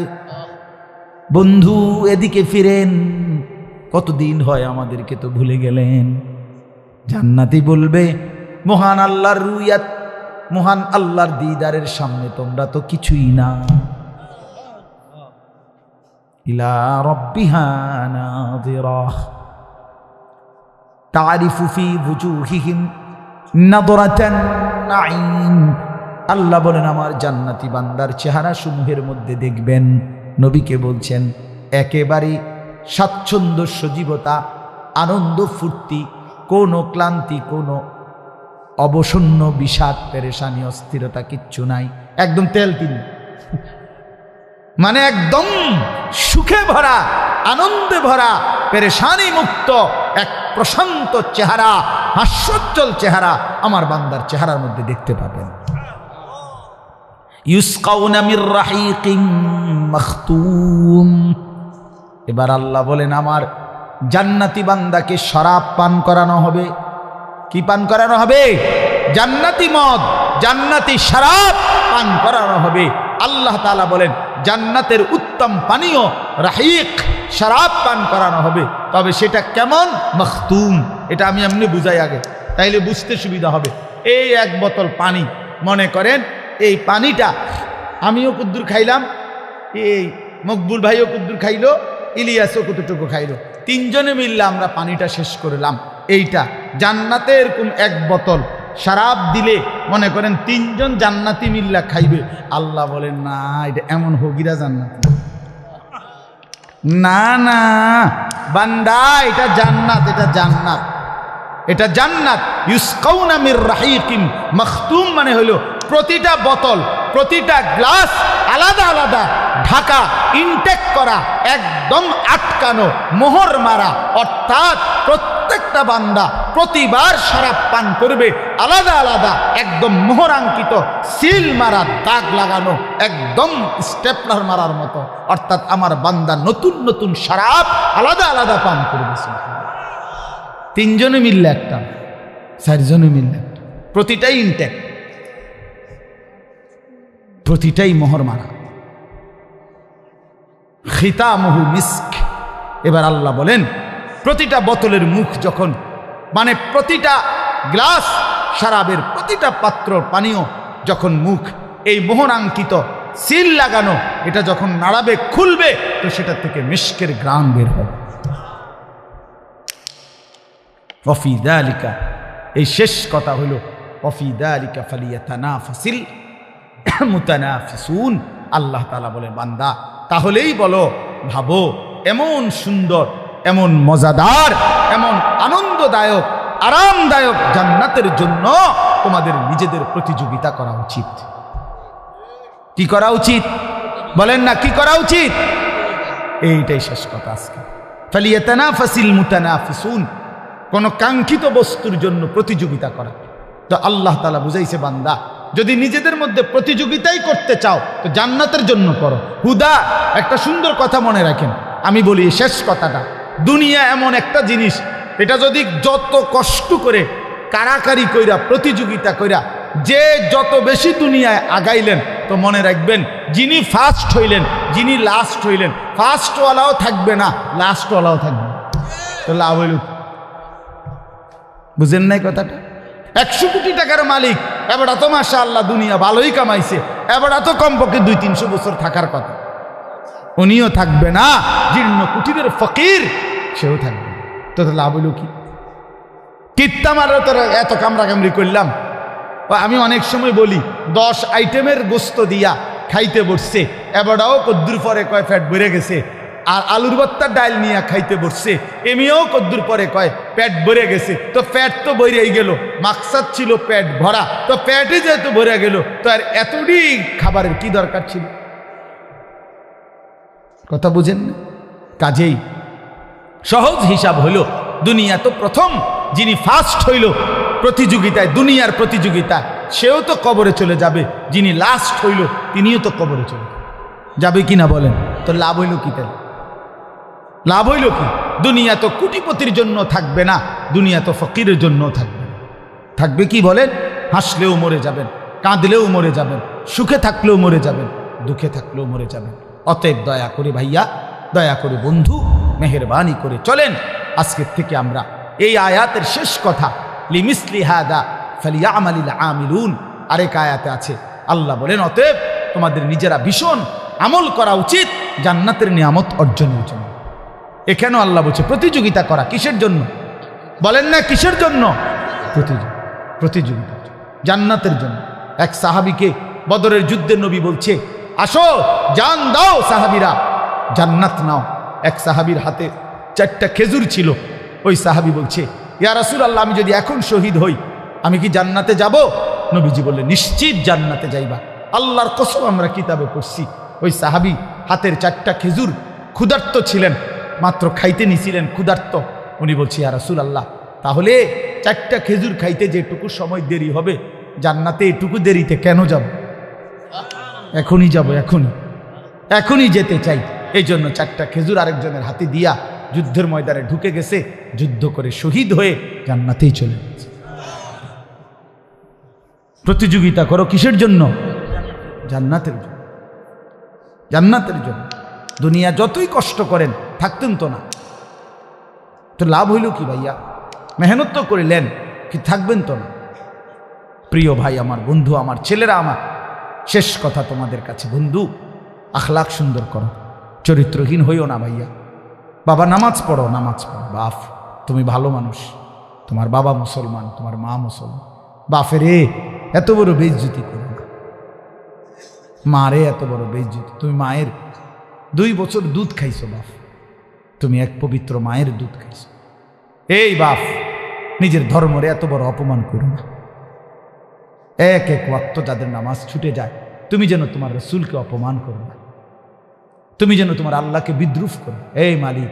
বন্ধু এদিকে ফিরেন, কতদিন হয় আমাদেরকে তো ভুলে গেলেন। জান্নাতি বলবে, মহান আল্লাহর রুয়াত, মহান আল্লাহর দিদারের সামনে তোমরা তো কিছুই না। ইলা রাব্বিহা নাযিরাহ তারিফু ফি বুজুহিহিম নাদরাতান নাঈম। আল্লাহ বলেন আমার জান্নাতি বান্দার চেহারা সমূহের মধ্যে দেখবেন, নবীকে বলছেন একেবারে স্বাচ্ছন্দ্য, সজীবতা, আনন্দ, ফুর্তি, কোনো ক্লান্তি, কোনো অবসন্ন, বিষাদ, পেরেশানি, অস্থিরতা কিচ্ছু নাই, একদম তেলতিল, মানে একদম সুখে ভরা, আনন্দে ভরা, পেরেশানি মুক্ত এক প্রশান্ত চেহারা, হাস্যোজ্জ্বল চেহারা আমার বান্দার চেহারার মধ্যে দেখতে পাবেন। ইউসকাউনা মির রাহিকিম মাখতুম। এবার আল্লাহ বলেন আমার জান্নাতি বান্দাকে শরাব পান করানো হবে। কি পান করানো হবে? জান্নাতি মদ, জান্নাতি শরাব পান করানো হবে। আল্লাহ তাআলা বলেন জান্নাতের উত্তম পানীয় রাহিক, শরাব পান করানো হবে, তবে সেটা কেমন? মখতুম। এটা আমি এমনি বুঝাই আগে, তাইলে বুঝতে সুবিধা হবে। এই এক বোতল পানি, মনে করেন এই পানিটা আমিও কুদ্দুর খাইলাম, এই মকবুল ভাইও কুদ্দুর খাইলো, ইলিয়াসও কতটুকু খাইলো, তিনজনে মিললে আমরা পানিটা শেষ করলাম। এইটা জান্নাতে এরকম এক বোতল শরাব দিলে মনে করেন তিনজন জান্নাতি মিল্লা খাইবে। আল্লাহ বলেন না, এটা এমন হগিরা জান্নাতি না, না বান্দা, এটা জান্নাত, এটা জান্নাত, এটা জান্নাত। ইউসকাউনা মির রাহিকিন মখতুম, মানে হলো প্রতিটা বোতল, প্রতিটা গ্লাস আলাদা আলাদা ঢাকা, ইনটেক করা, একদম আটকানো, মোহর মারা। অর্থাৎ প্রত্যেকটা বান্দা প্রতিবার শরাব পান করবে আলাদা আলাদা, একদম মোহরাঙ্কিত, সিল মারা, দাগ লাগানো, একদম স্টেপলার মারার মতো। অর্থাৎ আমার বান্দা নতুন নতুন শরাব আলাদা আলাদা পান করবে। তিনজনে মিললে একটা, চারজনে মিললে একটা, প্রতিটাই ইনটেক, প্রতিটাই মোহর মারা। খিতামুহু মিস্ক। এবার আল্লাহ বলেন প্রতিটা বোতলের মুখ যখন, মানে প্রতিটা গ্লাস শরাবের, প্রতিটা পাত্র পানীয় যখন মুখ এই মোহরাঙ্কিত সিল লাগানো, এটা যখন নাড়াবে, খুলবে, তো সেটা থেকে মিস্কের ঘ্রাণ বের হবে। ওয়াফি যালিকা, এই শেষ কথা হলো ওয়াফি যালিকা ফালিয়াতানাফাসিল মুতানাফিসুন। আল্লাহ তাআলা বলে বান্দা তাহলেই বলো, ভাবো, এমন সুন্দর, এমন মজাদার, এমন আনন্দদায়ক, আরামদায়ক জান্নাতের জন্য তোমাদের নিজেদের প্রতিযোগিতা করা উচিত। কি করা উচিত বলেন না, কি করা উচিত? এইটাই শেষ কথা আজকে। ফালিয়াতানাফাসিল মুতানাফিসুন, কোন কাঙ্ক্ষিত বস্তুর জন্য প্রতিযোগিতা করা। তো আল্লাহ তাআলা বুঝাইছে, বান্দা যদি নিজেদের মধ্যে প্রতিযোগিতাই করতে চাও তো জান্নাতের জন্য করো। হুদা একটা সুন্দর কথা মনে রাখেন, আমি বলি শেষ কথাটা, দুনিয়া এমন একটা জিনিস, এটা যদি যত কষ্ট করে কারাকারি কইরা প্রতিযোগিতা কইরা যে যত বেশি দুনিয়ায় আগাইলেন, তো মনে রাখবেন যিনি ফার্স্ট হইলেন, যিনি লাস্ট হইলেন, ফার্স্টওয়ালাও থাকবে না, লাস্টওয়ালাও থাকবে। তো লাভ হইল, বুঝেন নাই কথাটা? 100 কোটি টাকার মালিক, এবারটা তো মাশাআল্লাহ দুনিয়া ভালোই কামাইছে, এবারটা তো কমপক্ষে 200-300 বছর থাকার কথা, উনিও থাকবে না। জীর্ণ কুটিরের ফকির, সেও থাকবে। তো লাভ হইল কি? কিত্তামারও তো এত কামড়াকামড়ি করলাম। আমি অনেক সময় বলি 10 আইটেমের গোস্ত দিয়া খাইতে বসছে, এবারটাও কদ্দুর পরে কয় পেট ভরে গেছে। আর আলুর ভর্তার ডাল নিয়ে খাইতে বসছে, এমনিও কদ্দুর পরে কয় পেট ভরে গেছে। তো পেট তো ভরেই গেল, মাকসাদ ছিল পেট ভরা, তো পেটে যেহেতু ভরে গেল, তো আর এতটি খাবারের কি দরকার ছিল? কথা বুঝেন না? কাজেই সহজ হিসাব হইল, দুনিয়া তো প্রথম যিনি ফার্স্ট হইল প্রতিযোগিতায়, দুনিয়ার প্রতিযোগিতা, সেও তো কবরে চলে যাবে। যিনি লাস্ট হইল তিনিও তো কবরে চলে যাবে, কিনা বলেন? তো লাভ হইল কি? তাই লাভ হইল কি? দুনিয়া তো কোটিপতির জন্য থাকবে না, দুনিয়া তো ফকিরের জন্য থাকবে। থাকবে কি বলেন? হাসলেও মরে যাবেন, কাঁদলেও মরে যাবেন, সুখে থাকলেও মরে যাবেন, দুঃখে থাকলেও মরে যাবেন। অতএব দয়া করে ভাইয়া, দয়া করে বন্ধু, মেহেরবানি করে চলেন। আজকের থেকে আমরা এই আয়াতের শেষ কথা, লিমিসলি হাদা ফালিয়ামালিল আমিলুন, আরেক আয়াতে আছে আল্লাহ বলেন, অতএব তোমাদের নিজেরা ভীষণ আমল করা উচিত জান্নাতের নিয়ামত অর্জনের জন্য। এখানেও আল্লাহ বলছে প্রতিযোগিতা করা। কিসের জন্য বলেন না? কিসের জন্য? প্রতিযোগিতা, জান্নাতের জন্য। এক সাহাবীকে বদরের যুদ্ধে নবী বলছে, আসো জান দাও সাহাবীরা, জান্নাত নাও। এক সাহাবীর হাতে 4টা খেজুর ছিল। ওই সাহাবী বলছে, ইয়া রাসূলুল্লাহ, আমি যদি এখন শহীদ হই আমি কি জান্নাতে যাব? নবীজি বললেন, নিশ্চিত জান্নাতে যাইবা, আল্লাহর কসম আমরা কিতাবে পড়ছি। ওই সাহাবী হাতের 4টা খেজুর, ক্ষুধার্ত ছিলেন, মাত্র খাইতে নিছিলেন, ক্ষুধার্ত। উনি বলছে, ইয়া রাসূলুল্লাহ, তাহলে 4টা খেজুর খাইতে যেটুকু সময় দেরি হবে, জান্নাতে এটুকু দেরিতে কেন যাব? এখনই যাব, এখনই যেতে চাই। এই জন্য 4টা খেজুর আরেকজনের হাতে দিয়া যুদ্ধের ময়দানে ঢুকে গেছে, যুদ্ধ করে শহীদ হয়ে জান্নাতেই চলে গেছে। প্রতিযোগিতা করো কিসের জন্য? জান্নাতের জন্য। জান্নাতের জন্য। দুনিয়া যতই কষ্ট করেন থাকতেন তো না, তো লাভ হইল কি ভাইয়া? মেহনত তো করিলেন, কি থাকবেন তো না? প্রিয় ভাই আমার, বন্ধু আমার, ছেলেরা আমার, শেষ কথা তোমাদের কাছে বন্ধু, আখলাক সুন্দর করো, চরিত্রহীন হইও না ভাইয়া। বাবা নামাজ পড়ো, নামাজ পড়ো, বাপ তুমি ভালো মানুষ, তোমার বাবা মুসলমান, তোমার মা মুসলমান, বাপের এত বড় বেইজ্জতি করো না, মারে এত বড় বেইজ্জতি। তুমি মায়ের 2 বছর দুধ খাইছো বাপ, তুমি এক পবিত্র মায়ের দুধ খাইছো। এই বাপ, নিজের ধর্মরে এত বড় অপমান করো না। এক এক ওয়াক্ত যাদের নামাজ ছুটে যায়, তুমি যেন তোমার রাসূলকে অপমান করো না, তুমি যেন তোমার আল্লাহকে বিদ্রুপ করো। এই মালিক,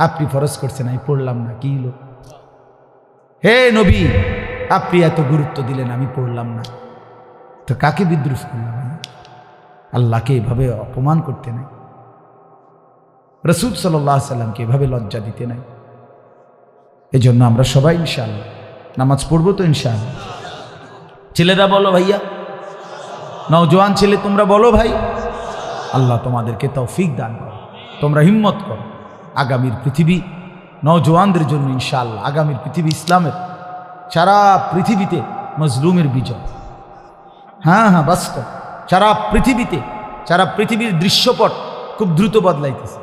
আপনি ফরজ করছেন, আমি পড়লাম না, কি হলো? হে নবী, আপনি এত গুরুত্ব দিলেন, আমি পড়লাম না, তো কাকে বিদ্রুপ করলাম? আল্লাহকে এভাবে অপমান করতে নাই, রাসূল সাল্লাল্লাহু আলাইহি সাল্লামকে এভাবে লজ্জা দিতে নাই। এজন্য আমরা সবাই ইনশাআল্লাহ নামাজ পড়বো তো ইনশাআল্লাহ। ছেলেরা বলো ভাইয়া, নওজোয়ান ছেলে তোমরা বলো ভাই, আল্লাহ তোমাদেরকে তৌফিক দান করো, তোমরা হিম্মত করো। আগামীর পৃথিবী নওজোয়ানদের জন্য ইনশাআল্লাহ, আগামীর পৃথিবী ইসলামের, সারা পৃথিবীতে মজলুমের বিজয়। হ্যাঁ হ্যাঁ, বাস্তব, সারা পৃথিবীতে, সারা পৃথিবীর দৃশ্যপট খুব দ্রুত বদলাইতেছে।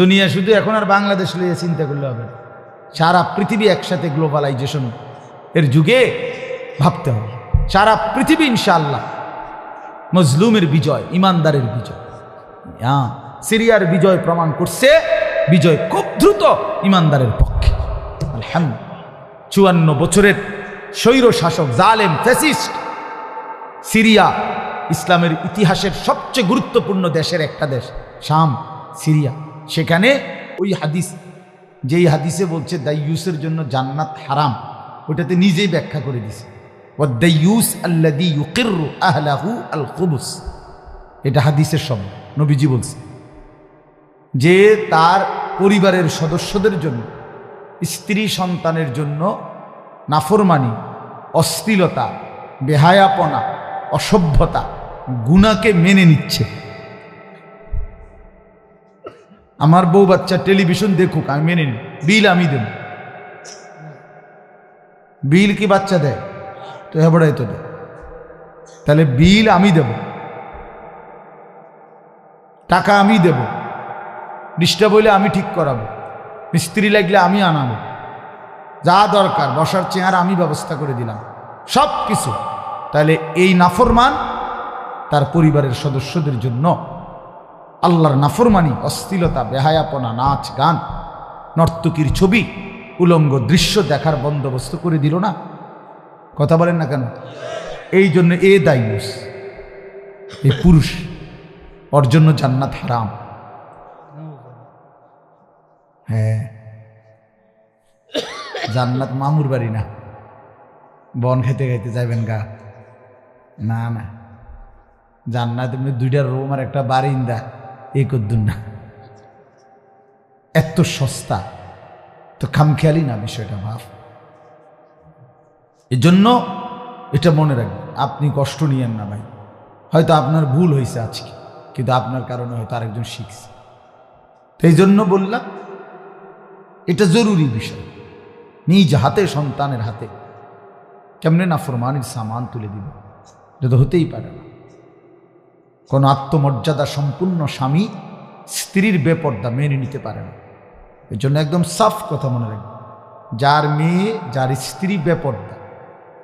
দুনিয়া শুধু এখন আর বাংলাদেশ লইয়ে চিন্তা করলে হবে না, সারা পৃথিবী একসাথে গ্লোবালাইজেশন এর যুগে ভাবতে হবে। সারা পৃথিবী ইনশাআল্লাহ মজলুমের বিজয়, ইমানদারের বিজয়। হ্যাঁ, সিরিয়ার বিজয় প্রমাণ করছে বিজয় খুব দ্রুত ইমানদারের পক্ষে। আলহামদুলিল্লাহ। 54 বছরের স্বৈর শাসক, জালেম, ফ্যাসিস্ট সিরিয়া, ইসলামের ইতিহাসের সবচেয়ে গুরুত্বপূর্ণ দেশের একটা দেশ, শাম, সিরিয়া। সেখানে ওই হাদিস, যেই হাদিসে বলছে দাইয়ুসের জন্য জান্নাত হারাম, ওটাতে নিজেই ব্যাখ্যা করে দিছে, ওয়াদ-দাইয়ুস আল্লাযী ইউকিররু আহলাহু আল-খুবুস। এটা হাদিসের শব্দ, নবীজি বলছে যে তার পরিবারের সদস্যদের জন্য, স্ত্রী সন্তানের জন্য নাফরমানি, অশ্লীলতা, বেহায়াপনা, অসভ্যতা, গুনাহকে মেনে নিচ্ছে। আমার বউ বাচ্চা টেলিভিশন দেখুক, আমি মেনে নিই, বিল আমি দেব। বিল কি বাচ্চা দেয়? তো হেবড়াই তো দেয়, তাহলে বিল আমি দেব, টাকা আমি দেব, ডিস্টার্ব হইলে আমি ঠিক করাবো, মিস্ত্রি লাগলে আমি আনাবো, যা দরকার বসার চেয়ার আমি ব্যবস্থা করে দিলাম, সব কিছু। তাহলে এই নাফরমান তার পরিবারের সদস্যদের জন্য আল্লাহর নাফরমানি, অশ্লীলতা, বেহায়াপনা, নাচ গান, নর্তকীর ছবি, উলঙ্গ দৃশ্য দেখার বন্দোবস্ত করে দিল না? কথা বলেন না কেন? এই জন্য দাইয়ুস, এই পুরুষ, ওর জন্য জান্নাত হারাম। হ্যাঁ, জান্নাত মামুর বাড়ি না, বন খাইতে খাইতে যাবেন গা, না না, জান্নাত এমনি 2টা রুম আর একটা বারিন্দা, এই কদ্দুর না, এত সস্তা, তো খামখেয়ালি না বিষয়টা ভাব। এজন্য এটা মনে রাখবেন, আপনি কষ্ট নিয়েন না ভাই, হয়তো আপনার ভুল হয়েছে আজকে, কিন্তু আপনার কারণে হয়তো আরেকজন শিখছে। তো এই জন্য বললাম এটা জরুরি বিষয়। নিজ হাতে, সন্তানের হাতে কেমনে নাফরমানির সামান তুলে দিবে? এটা তো হতেই পারে না। কোন আত্মমর্যাদা সম্পূর্ণ স্বামী স্ত্রীর বেপর্দা মেনে নিতে পারে না। এই জন্য একদম সাফ কথা মনে রাখবে, যার মেয়ে, যার স্ত্রী বেপর্দা,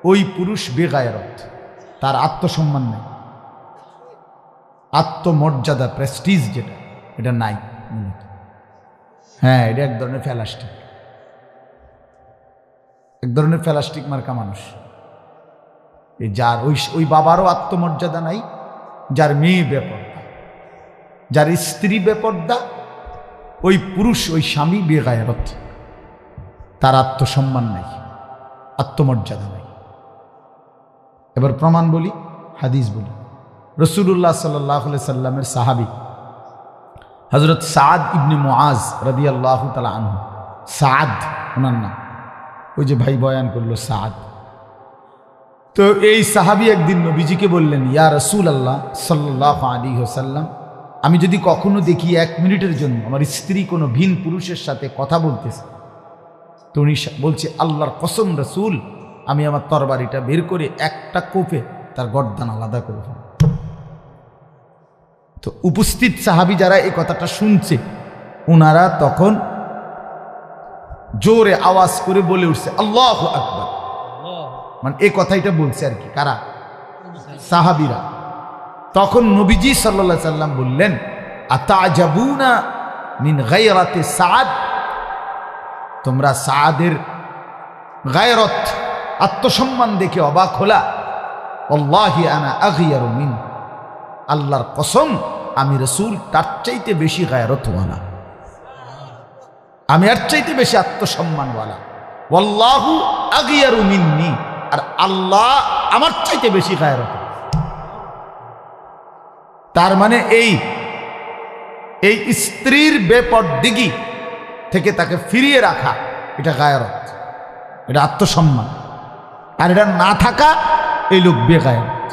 ওই পুরুষ বেগায়রত, তার আত্মসম্মান নেই, আত্মমর্যাদা, প্রেস্টিজ যেটা, এটা নাই। হ্যাঁ, এটা এক ধরনের ফ্যালাস্টিক, এক ধরনের প্লাস্টিক মার্কা মানুষ। এই যার ওই বাবারও আত্মমর্যাদা নাই, যার মেয়ে বেপর্দা, যার স্ত্রী বেপর্দা, ওই পুরুষ, ওই স্বামী বেগায়রত, তার আত্মসম্মান নাই, আত্মমর্যাদা নাই। এবার প্রমাণ বলি, হাদিস বলি। রাসূলুল্লাহ সাল্লাল্লাহু আলাইহি সাল্লামের সাহাবী হযরত সাদ ইবনে মুআজ রাদিয়াল্লাহু তাআলা আনহু, সাদ ওনার নাম, ওই যে ভাই বয়ান করলো সাদ। তো এই সাহাবী একদিন নবীজিকে বললেন, ইয়া রাসূলুল্লাহ সাল্লাল্লাহু আলাইহি ওয়াসাল্লাম, আমি যদি কখনো দেখি 1 মিনিটের জন্য আমার স্ত্রী কোনো ভিন পুরুষের সাথে কথা বলতেছে, তো উনি বলছে আল্লাহর কসম রাসূল, আমি আমার তরবারিটা বের করে একটা কোপে তার গর্দান আলাদা করে ফেলব। তো উপস্থিত সাহাবী যারা এই কথাটা শুনছে, ওনারা তখন জোরে আওয়াজ করে বলে উঠছে আল্লাহু আকবার। মানে এই কথাইটা বলছে আর কি, কারা? সাহাবীরা। তখন নবীজি সাল্লাল্লাহু আলাইহি সাল্লাম বললেন আতাজাবুনা মিন গায়রাতি সাদ, তোমরা সাদের গায়রত আত্মসম্মান দেখে অবাক হলা? আল্লাহি আনা আগিয়ারু মিন, আল্লাহর কসম আমি রাসূল তার চাইতে বেশি গায়রতওয়ালা, আমি এর চাইতে বেশি আত্মসম্মানওয়ালা। ওয়াল্লাহু আগিয়ারু মিন্নি, আর আল্লাহ আমার চাইতে বেশি গায়রত। তার মানে এই স্ত্রীর বেপরদিগি থেকে তাকে ফিরিয়ে রাখা, এটা গায়রত, এটা আত্মসম্মান। আর এটা না থাকা, এই লোক বেগায়রত।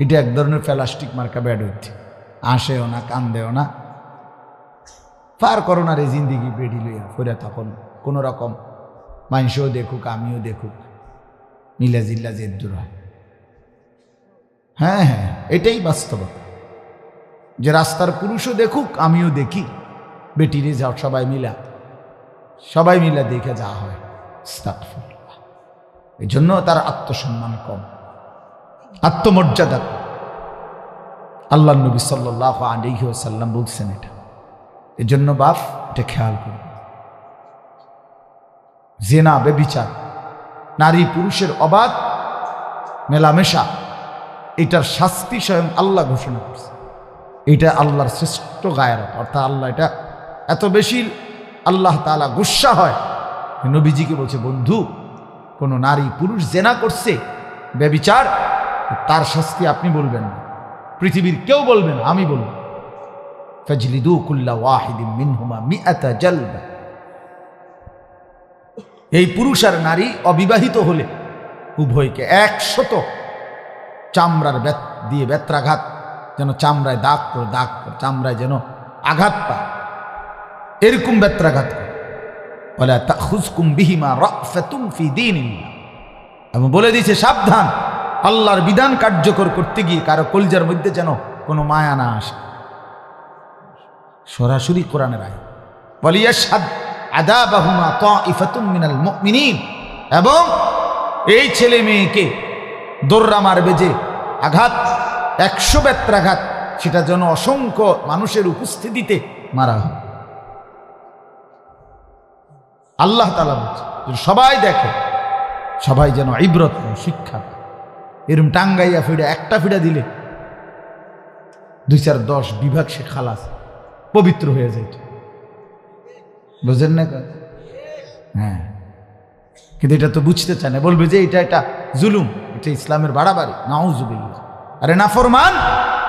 এটা এক ধরনের প্লাস্টিক মার্কা ব্যাড হইতে, আসেও না, কান্দেও না, পার করো না রে জিন্দিগি বেড়ি লইয়া ফিরে, তখন কোনো রকম মানুষও দেখুক আমিও দেখুক, মিলা জিল্লা জেদ্দুর হয়। হ্যাঁ হ্যাঁ, এটাই বাস্তবতা, যে রাস্তার পুরুষও দেখুক আমিও দেখি, বেটিরে যাও সবাই মিলা দেখে যা হয়। আস্তাগফিরুল্লাহ। এই জন্য তার আত্মসম্মান কম, আত্মমর্যাদা কম। আল্লাহ নবী সাল্লাল্লাহু আলাইহি ওয়াসাল্লাম বলছেন এটা। এই জন্য বাপ এটা খেয়াল করবে। জেনা, ব্যভিচার, নারী পুরুষের অবাধ মেলামেশা, এটার শাস্তি স্বয়ং আল্লাহ ঘোষণা করছে। এটা আল্লাহর শ্রেষ্ঠ গায়রত, অর্থাৎ আল্লাহ এটা এত বেশি আল্লাহ তাআলা গুসা হয়, নবীজিকে বলছে বন্ধু, কোন নারী পুরুষ জেনা করছে, ব্যভিচার, তার শাস্তি আপনি বলবেন না, পৃথিবীর কেউ বলবে না, আমি বলবো। ফাজলিদু কুল্লা ওয়াহিদিন মিনহুমা মিআতা জালবা। এই পুরুষ আর নারী অবিবাহিত হলে উভয়কে 100 চামড়ার দিয়ে বেত্রাঘাত, যেন চামড়ায় দাগ করে চামড়ায় যেন আঘাত পায়, এরকম বেত্রাঘাত করে। ওয়ালা তাখুযকুম বিহিমা রাফাতুন ফি দীনিল্লাহ। এবং বলে দিয়েছে সাবধান, আল্লাহর বিধান কার্যকর করতে গিয়ে কারো কলিজার মধ্যে যেন কোনো মায়া না আসে। সরাসরি কোরআনের আয়াত। ওয়ালিয়াশহাদ আযাবাহুমা তাঈফাতুম মিনাল মুমিনিন। এবং এই ছেলে মেয়েকে দৌড়া মারবে যে আঘাত, 100 বেত্রাঘাত, সেটা যেন অসংখ্য মানুষের উপস্থিতিতে মারা হয়। আল্লাহ তাআলা বলছে সবাই দেখে, সবাই যেন ইবরত শিক্ষা। এরম টাঙ্গাইয়া ফিরে একটা ফিরা দিলে 2-4-10 বিভাগ সে খালাস, পবিত্র হয়ে যাইত। বুঝেন না? হ্যাঁ, কিন্তু এটা তো বুঝতে চায় না, বলবে যে এটা জুলুম, এটা ইসলামের বাড়াবাড়ি। নাউজুবিল্লাহ। আরে নাফরমান,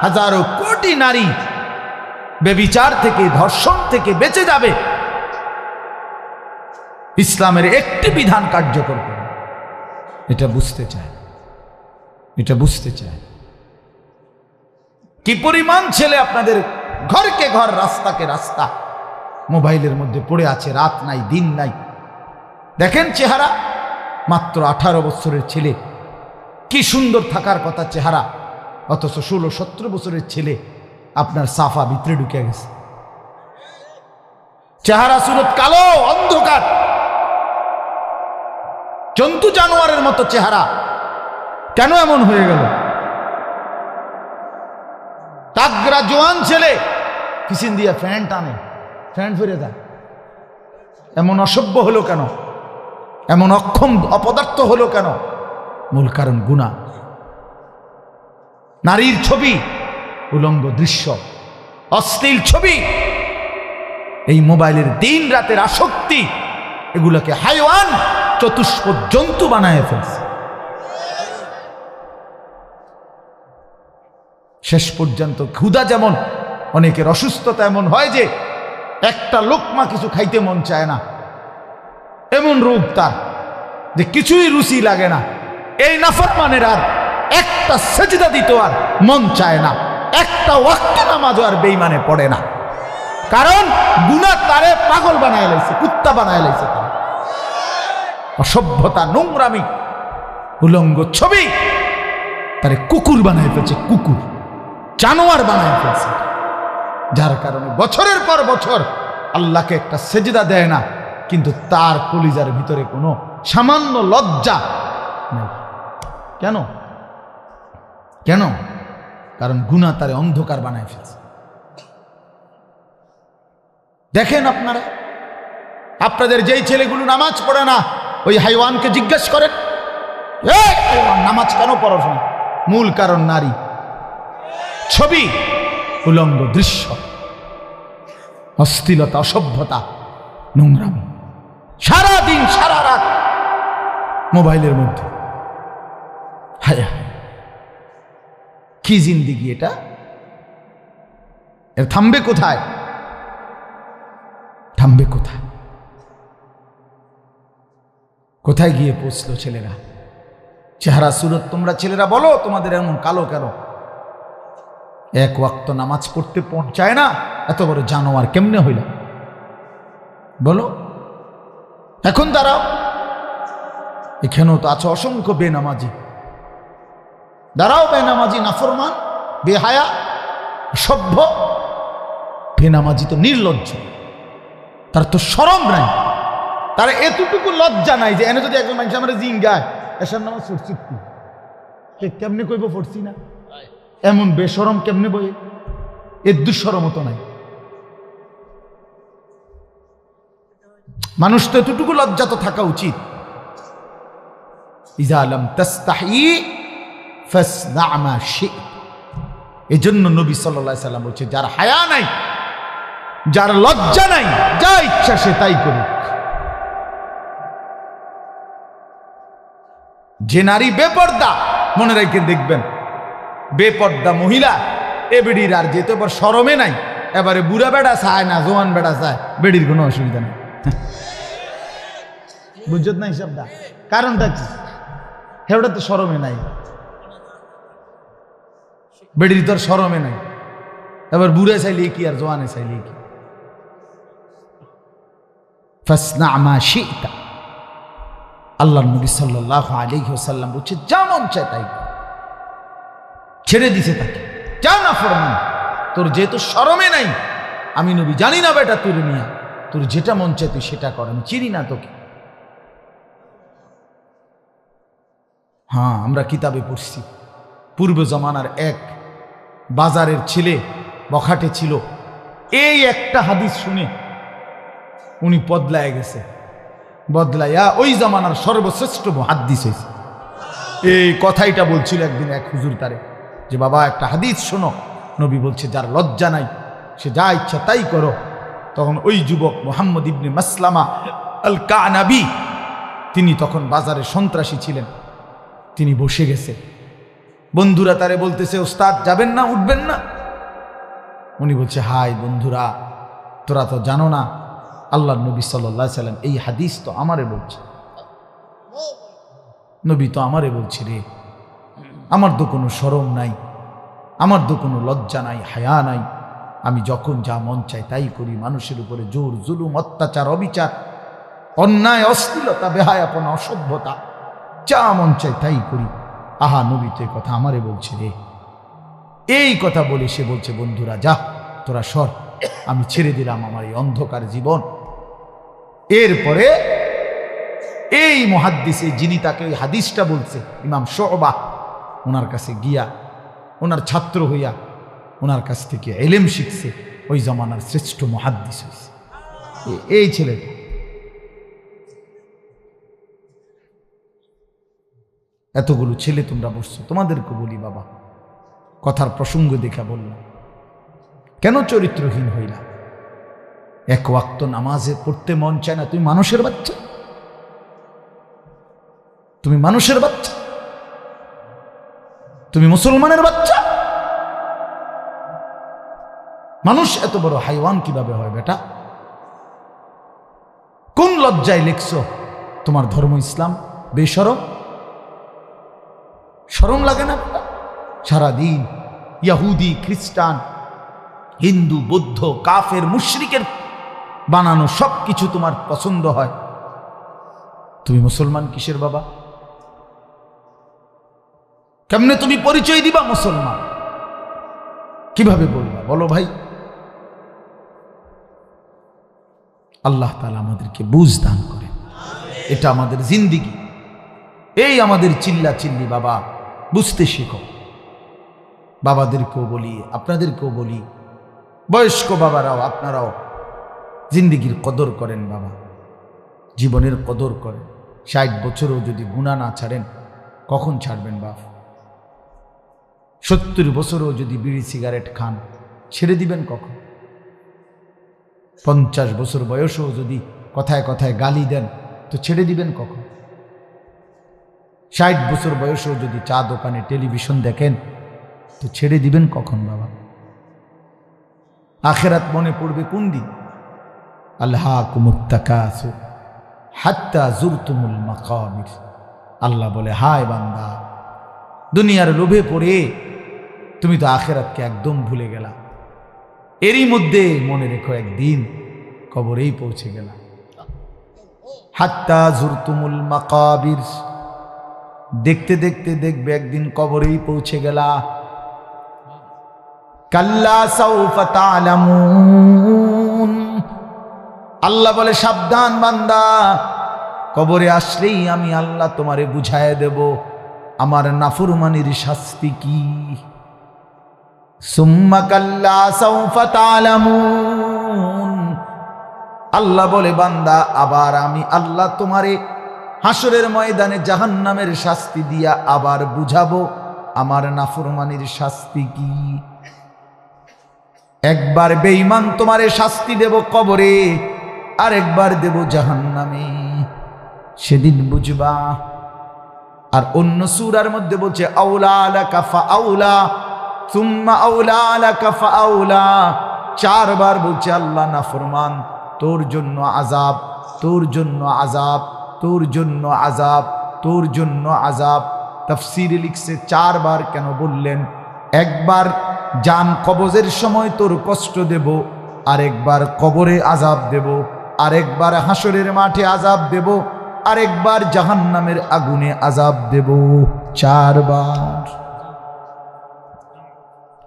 হাজারো কোটি নারী ব্যভিচার থেকে, ধর্ষণ থেকে বেঁচে যাবে ইসলামের একটি বিধান কার্যকর করে। এটা বুঝতে চায়, এটা বুঝতে চায়। কি পরিমাণ ছেলে আপনাদের ঘরকে ঘর, রাস্তাকে রাস্তা মোবাইলের মধ্যে পড়ে আছে, রাত নাই দিন নাই। দেখেন চেহারা, মাত্র 18 বছরের ছেলে, কি সুন্দর থাকার কথা চেহারা, অথচ 16-17 বছরের ছেলে আপনার সাফা ভিতরে ঢুকে গেছে। চেহারা সুরত কালো, অন্ধকার, জন্তু জানোয়ারের মতো চেহারা। কেন এমন হয়ে গেল? তাগরা জোয়ান ছেলে কিসিন দিয়া ফ্যান টানে, ফ্যান ফিরে দেয়। এমন অসভ্য হলো কেন? এমন অক্ষম অপদার্থ হলো কেন? মূল কারণ গুনাহ। নারীর ছবি, উলঙ্গ দৃশ্য, অশ্লীল ছবি, এই মোবাইলের দিন রাতের আসক্তি, এগুলোকে হাইওয়ান, চতুষ্পদ জন্তু বানায় ফেলছে। শেষ পর্যন্ত ক্ষুধা যেমন, অনেকের অসুস্থতা এমন হয় যে একটা লোকমা কিছু খাইতে মন চায় না, এমন রোগ তার যে কিছুই রুচি লাগে না। এই নাফরমানের আর একটা সেজদা দিতে আর মন চায় না। একটা ওয়াক্ত নামাজও আর বেঈমানে পড়ে না, কারণ গুনাহ তারে পাগল বানায় লাইছে, কুত্তা বানায় লাইছে। অসভ্যতা, নোংরামি, উলঙ্গ ছবি তারে কুকুর বানায় ফেলছে, কুকুর, জানোয়ার বানায় ফেলছে। যার কারণে বছরের পর বছর আল্লাহকে একটা সেজদা দেয় না, কিন্তু তার কলিজার ভিতরে কোনো সামান্য লজ্জা নেই। কেন? কেন? কারণ গুনাহ তারে অন্ধকার বানায় ফেলছে। দেখেন আপনারা, আপনাদের যেই ছেলেগুলো নামাজ পড়ে না, ওই হাইওয়ানকে জিজ্ঞেস করেন, এই হাইওয়ান, নামাজ কেন পড়ছ না? মূল কারণ নারী, ছবি, উলঙ্গ দৃশ্য, অশ্লীলতা, অসভ্যতা, নোংরামি, সারাদিন সারা রাত মোবাইলের মধ্যে। হায় হায়, কি জিন্দিগি এটা! এর থামবে কোথায়? থামবে কোথায়? কোথায় গিয়ে পৌঁছলো ছেলেরা? চেহারা সুরত তোমরা ছেলেরা বলো, তোমাদের এমন কালো কেন? এক ওয়াক্ত নামাজ পড়তে পৌঁছায় না, এত বড় জানোয়ার কেমনে হইল বলো? এখন দাঁড়াও, এখানেও তো আছে অসংখ্য বেনামাজি। দাঁড়াও, বেনামাজি, নাফরমান, বেহায়া, সভ্য। বেনামাজি তো নির্লজ্জ, তার তো শরম নাই, তার এতটুকু লজ্জা নাই যে এনে যদি একজন মানুষ আমার জিঙ্গায় এসার নামাজ পড়ছি, কেমনে কইব পড়ছি না? এমন বেশরম কেমনে বই? এর দুঃসরমও তো নাই। মানুষ তো এতটুকু লজ্জা তো থাকা উচিত। ইজা লাম তাস্তাহি ফাসনা মা শি'ত। এজন্য নবী সাল্লাল্লাহু আলাইহি সাল্লাম বলছে, যার হায়া নাই, যার লজ্জা নাই, যা ইচ্ছা সে তাই করুক। যে নারী বেপর্দা, মনে রেখে দেখবেন, বেপর্দা মহিলা এ বেডির আর যেতে এবার শরমে নাই, এবারে বুড়া বেড়া চায় না, জোয়ান বেড়া চায়, বেডির কোনো অসুবিধা নেই। বুঝত না হিসাবটা? কারণটা কি? হেওটা তো শরমে নাই, বেডির তোর শরমে নাই, এবার বুড়া চাইলে কি আর জোয়ানে চাইলে কি? ফাসনা মা শি'তা। আল্লাহ নবী সাল্লাল্লাহু আলাইহি ওয়াসাল্লাম বলছে, যা মন চায় তাই। ছেড়ে দিছে তাকে, যা না ফরমান, তোর যেহেতু শরমে নাই, আমি নবী জানি না বেটা তোর নিয়া, তোর যেটা মন চায় তুই সেটা কর, আমি চিনি না তোকে। হ্যাঁ, আমরা কিতাবে পড়ছি, পূর্ব জমানার এক বাজারের ছেলে বখাটে ছিল, এই একটা হাদিস শুনে উনি বদলায় গেছে, বদলাইয়া ওই জামানার সর্বশ্রেষ্ঠ মুহাদ্দিস হয়েছে। এই কথাইটা বলছিল একদিন এক হুজুর তারে, যে বাবা একটা হাদিস শোনো, নবী বলছে যার লজ্জা নাই সে যা ইচ্ছা তাই করো। তখন ওই যুবক মুহাম্মদ ইবনে মাসলামা আল কানাবি, তিনি তখন বাজারে সন্ত্রাসী ছিলেন, তিনি বসে গেছে। বন্ধুরা তারে বলতেছে, ওস্তাদ যাবেন না, উঠবেন না? উনি বলছে, হাই বন্ধুরা, তোরা তো জানো না, আল্লাহ নবী সাল্লাল্লাহু আলাইহি সাল্লাম এই হাদিস তো আমারে বলছে, নবী তো আমারে বলছে রে, আমার তো কোনো শরম নাই, আমার তো কোনো লজ্জা নাই, হায়া নাই, আমি যখন যা মন চাই তাই করি, মানুষের উপরে জোর জুলুম, অত্যাচার, অবিচার, অন্যায়, অশ্লীলতা, বেহায়াপনা, অসভ্যতা, যা মন চাই তাই করি। আহা, নবী তো এই কথা আমারে বলছে রে। এই কথা বলে সে বলছে, বন্ধুরা যা, তোরা সর, আমি ছেড়ে দিলাম আমার এই অন্ধকার জীবন। এরপরে এই মুহাদ্দিস, যিনি তাকে ওই হাদিসটা বলছে, ইমাম শুবা, ওনার কাছে গিয়া, ওনার ছাত্র হইয়া ওনার কাছ থেকে ইলম শিখছে, ওই জমানার শ্রেষ্ঠ মুহাদ্দিস হয়েছে এই ছেলেটা। এতগুলো ছেলে তোমরা বসছো, তোমাদেরকে বলি বাবা, কথার প্রসঙ্গ দেখা বললাম, কেন চরিত্রহীন হইলা? এক ওয়াক্ত নামাজে পড়তে মন চায় না, তুমি মানুষের বাচ্চা, তুমি মানুষের বাচ্চা, তুমি মুসলমানের বাচ্চা। মানুষ এত বড় হাইওয়ান কিভাবে হয় বেটা? কোন লজ্জায় লিখছো তোমার ধর্ম ইসলাম? বেশরম, শরম লাগে না? সারাদিন ইহুদি খ্রিস্টান হিন্দু বৌদ্ধ কাফের মুশরিকের বানানো সব কিছু তোমার পছন্দ হয়, তুমি মুসলমান কিসের বাবা? কেমনে তুমি পরিচয় দিবা মুসলমান? কিভাবে বলবা বলো ভাই? আল্লাহ তাআলা আমাদেরকে বুঝ দান করে। এটা আমাদের জিন্দিগি, এই আমাদের চিল্লা চিল্লি বাবা বুঝতে শেখো। বাবাদেরকেও বলি, আপনাদেরকেও বলি, বয়স্ক বাবারাও আপনারাও জিন্দিগির কদর করেন বাবা, জীবনের কদর করেন। 60 বছরও যদি গুনাহ না ছাড়েন কখন ছাড়বেন বাপ? 70 বছরও যদি বিড়ি সিগারেট খান ছেড়ে দিবেন কখন? 50 বছর বয়সেও যদি কথায় কথায় গালি দেন তো ছেড়ে দিবেন কখন? 60 বছর বয়সেও যদি চা দোকানে টেলিভিশন দেখেন তো ছেড়ে দিবেন কখন বাবা? আখিরাত মনে পড়বে কোন দিন? আলহাকুমুত তাকাসুর হাত্তা জুরতুমুল মাকাবির। আল্লাহ বলে, হায় বান্দা, দুনিয়ার লোভে পড়ে তুমি তো আখিরাতকে একদম ভুলে গেলা। এরই মধ্যে মনে রেখো একদিন কবরেই পৌঁছে গেলা। হাত্তা জুরতুমুল মাকাবির, দেখতে দেখতে দেখবে একদিন কবরেই পৌঁছে গেলা। কাল্লা সাউফা তা'লামুন, আল্লাহ বলে সাবধান বান্দা, কবরে আসলেই আমি আল্লাহ তোমারে বুঝায় দেব আমার নাফরমানির শাস্তি কি। সুম্মা কাল্লা সাউফা তা'লামুন, আল্লাহ বলে বান্দা আবার আমি আল্লাহ তোমারে হাসরের ময়দানে জাহান্নামের শাস্তি দিয়া আবার বুঝাবো আমার নাফরমানির শাস্তি কি। একবার বেঈমান তোমারে শাস্তি দেব কবরে, আর একবার দেব জাহান্নামে, সেদিন বুঝবা। আর অন্য সূরার মধ্যে বলছে আউলা লাকা ফাআউলা সুম্মা আউলা লাকা ফাআউলা, 4 বার বলছে আল্লাহ নাফরমান তোর জন্য আযাব, তোর জন্য আযাব, তোর জন্য আযাব, তোর জন্য আযাব। তাফসীরে লিখছে 4 বার কেন বললেন? একবার জান কবজের সময় তোর কষ্ট দেব, আরেকবার কবরে আযাব দেব, আরেকবার হাসরের মাঠে আযাব দেব, আরেকবার জাহান্নামের আগুনে আযাব দেব। 4 বার।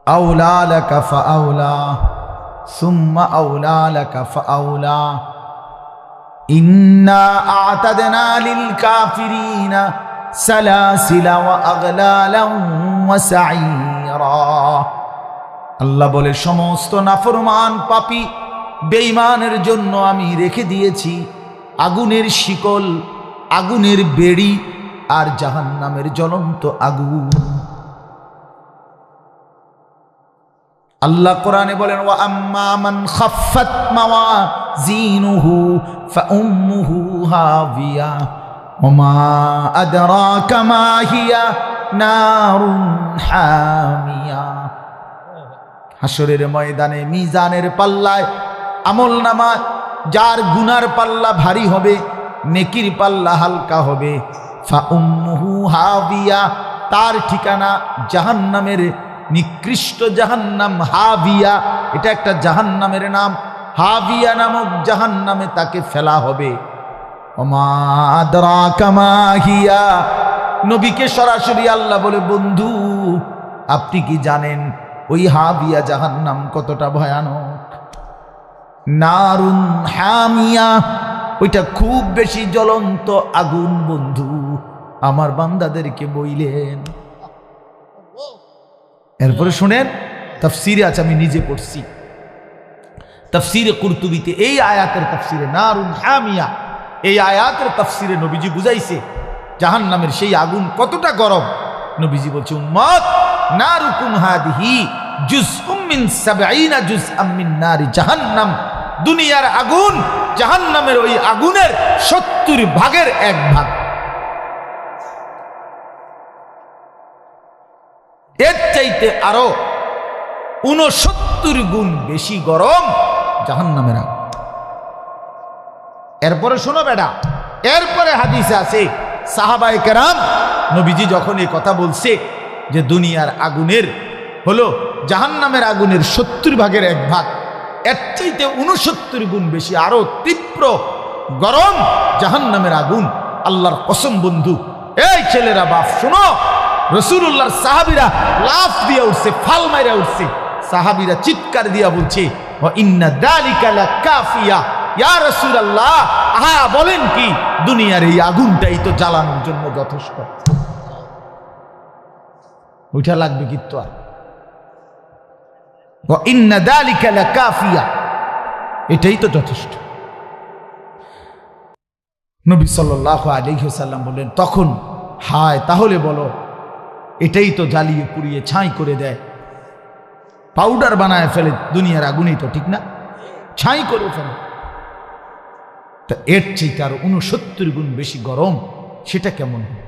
আউলা লাকা ফাআউলা সুম্মা আউলা লাকা ফাআউলা ইন্না আ'তাদনা লিল কাফিরিনা সালাসিলা ওয়া আগলালান ওয়া সাঈরা। আল্লাহ বলে সমস্ত নাফরমান পাপী বেঈমানের জন্য আমি রেখে দিয়েছি আগুনের শিকল, আগুনের বেড়ি আর জাহান্নামের জ্বলন্ত আগুন। আল্লাহ কোরআনে বলেন ওয়া আম্মা মান খাফফাত মাওয়াজিনুহু ফাউম্মুহু হাবিয়া ওয়া মা আদরাকা মা হিয়া নারুন হামিয়া। হাসরের ময়দানে মিজানের পাল্লায় আমলনামা যার গুনার পাল্লা ভারী হবে, নেকির পাল্লা হালকা হবে। ফাউম্মুহু হাবিয়া, তার ঠিকানা জাহান্নামের নিকৃষ্ট জাহান্নাম। হাবিয়া এটা একটা জাহান্নামের নাম। হাবিয়া নামক জাহান্নামে তাকে ফেলা হবে। ওমা আদরাকা মা হিয়া, নবীকে সরাসরি আল্লাহ বলে বন্ধু আপনি কি জানেন ওই হাবিয়া জাহান্নাম কতটা ভয়ানক? নারুন হামিয়া, ওইটা খুব বেশি জ্বলন্ত আগুন বন্ধু। আমার বান্দাদেরকে বইলেন। এরপরে শুনেন, তাফসীরে আছে, আমি নিজে পড়ছি তাফসীরে কুরতুবিতে এই আয়াতের তাফসীরে নারুন হামিয়া, এই আয়াতের তাফসীরে নবীজি বুঝাইছে জাহান্নামের সেই আগুন কতটা গরম। নবীজি বলছে উম্মত নারুকুম হাদিহি জুজউম মিন 70 জুজআম মিন নারি জাহান্নাম। দুনিয়ার আগুন জাহান্নামের ওই আগুনের 70 ভাগের 1 ভাগ। এর চাইতে আরো 69 গুণ বেশি গরম জাহান্নামের আগুন। এরপরে শোনো বেটা, এরপরে হাদিসে আছে সাহাবায়ে কেরাম নবীজি যখন এই কথা বলছে যে দুনিয়ার আগুনের হলো জাহান্নামের আগুনের 70 ভাগের 1 ভাগ, এর চাইতে 69 গুণ বেশি আরো তীব্র গরম জাহান্নামের আগুন। আল্লাহর কসম বন্ধু, এই ছেলেরা বাপ শোনো, রাসূলুল্লাহর সাহাবীরা লাফ দিয়ে উঠছে, ফাল মাইরা উঠছে। সাহাবীরা চিৎকার দিয়া বলছে, ওয়া ইন্না যালিকা লাকাফিয়া, ইয়া রাসূলুল্লাহ, আহা বলেন কি, দুনিয়ার এই আগুনটাই তো জ্বালানোর জন্য যথেষ্ট, ওইটা লাগবে কিন্তু আর। ওয়া ইন্না যালিকা লাকাফিয়া, এটাই তো যথেষ্ট। নবী সাল্লাল্লাহু আলাইহি ওয়াসাল্লাম বলেন, তখন হায়, তাহলে বলো, এটাই তো জ্বালিয়ে পুড়িয়ে ছাই করে দেয়, পাউডার বানায় ফেলে দুনিয়ার আগুনই তো, ঠিক না? ছাই করে ফেলে। তা এর চাইতে আরো 69 গুণ বেশি গরম, সেটা কেমন হয়?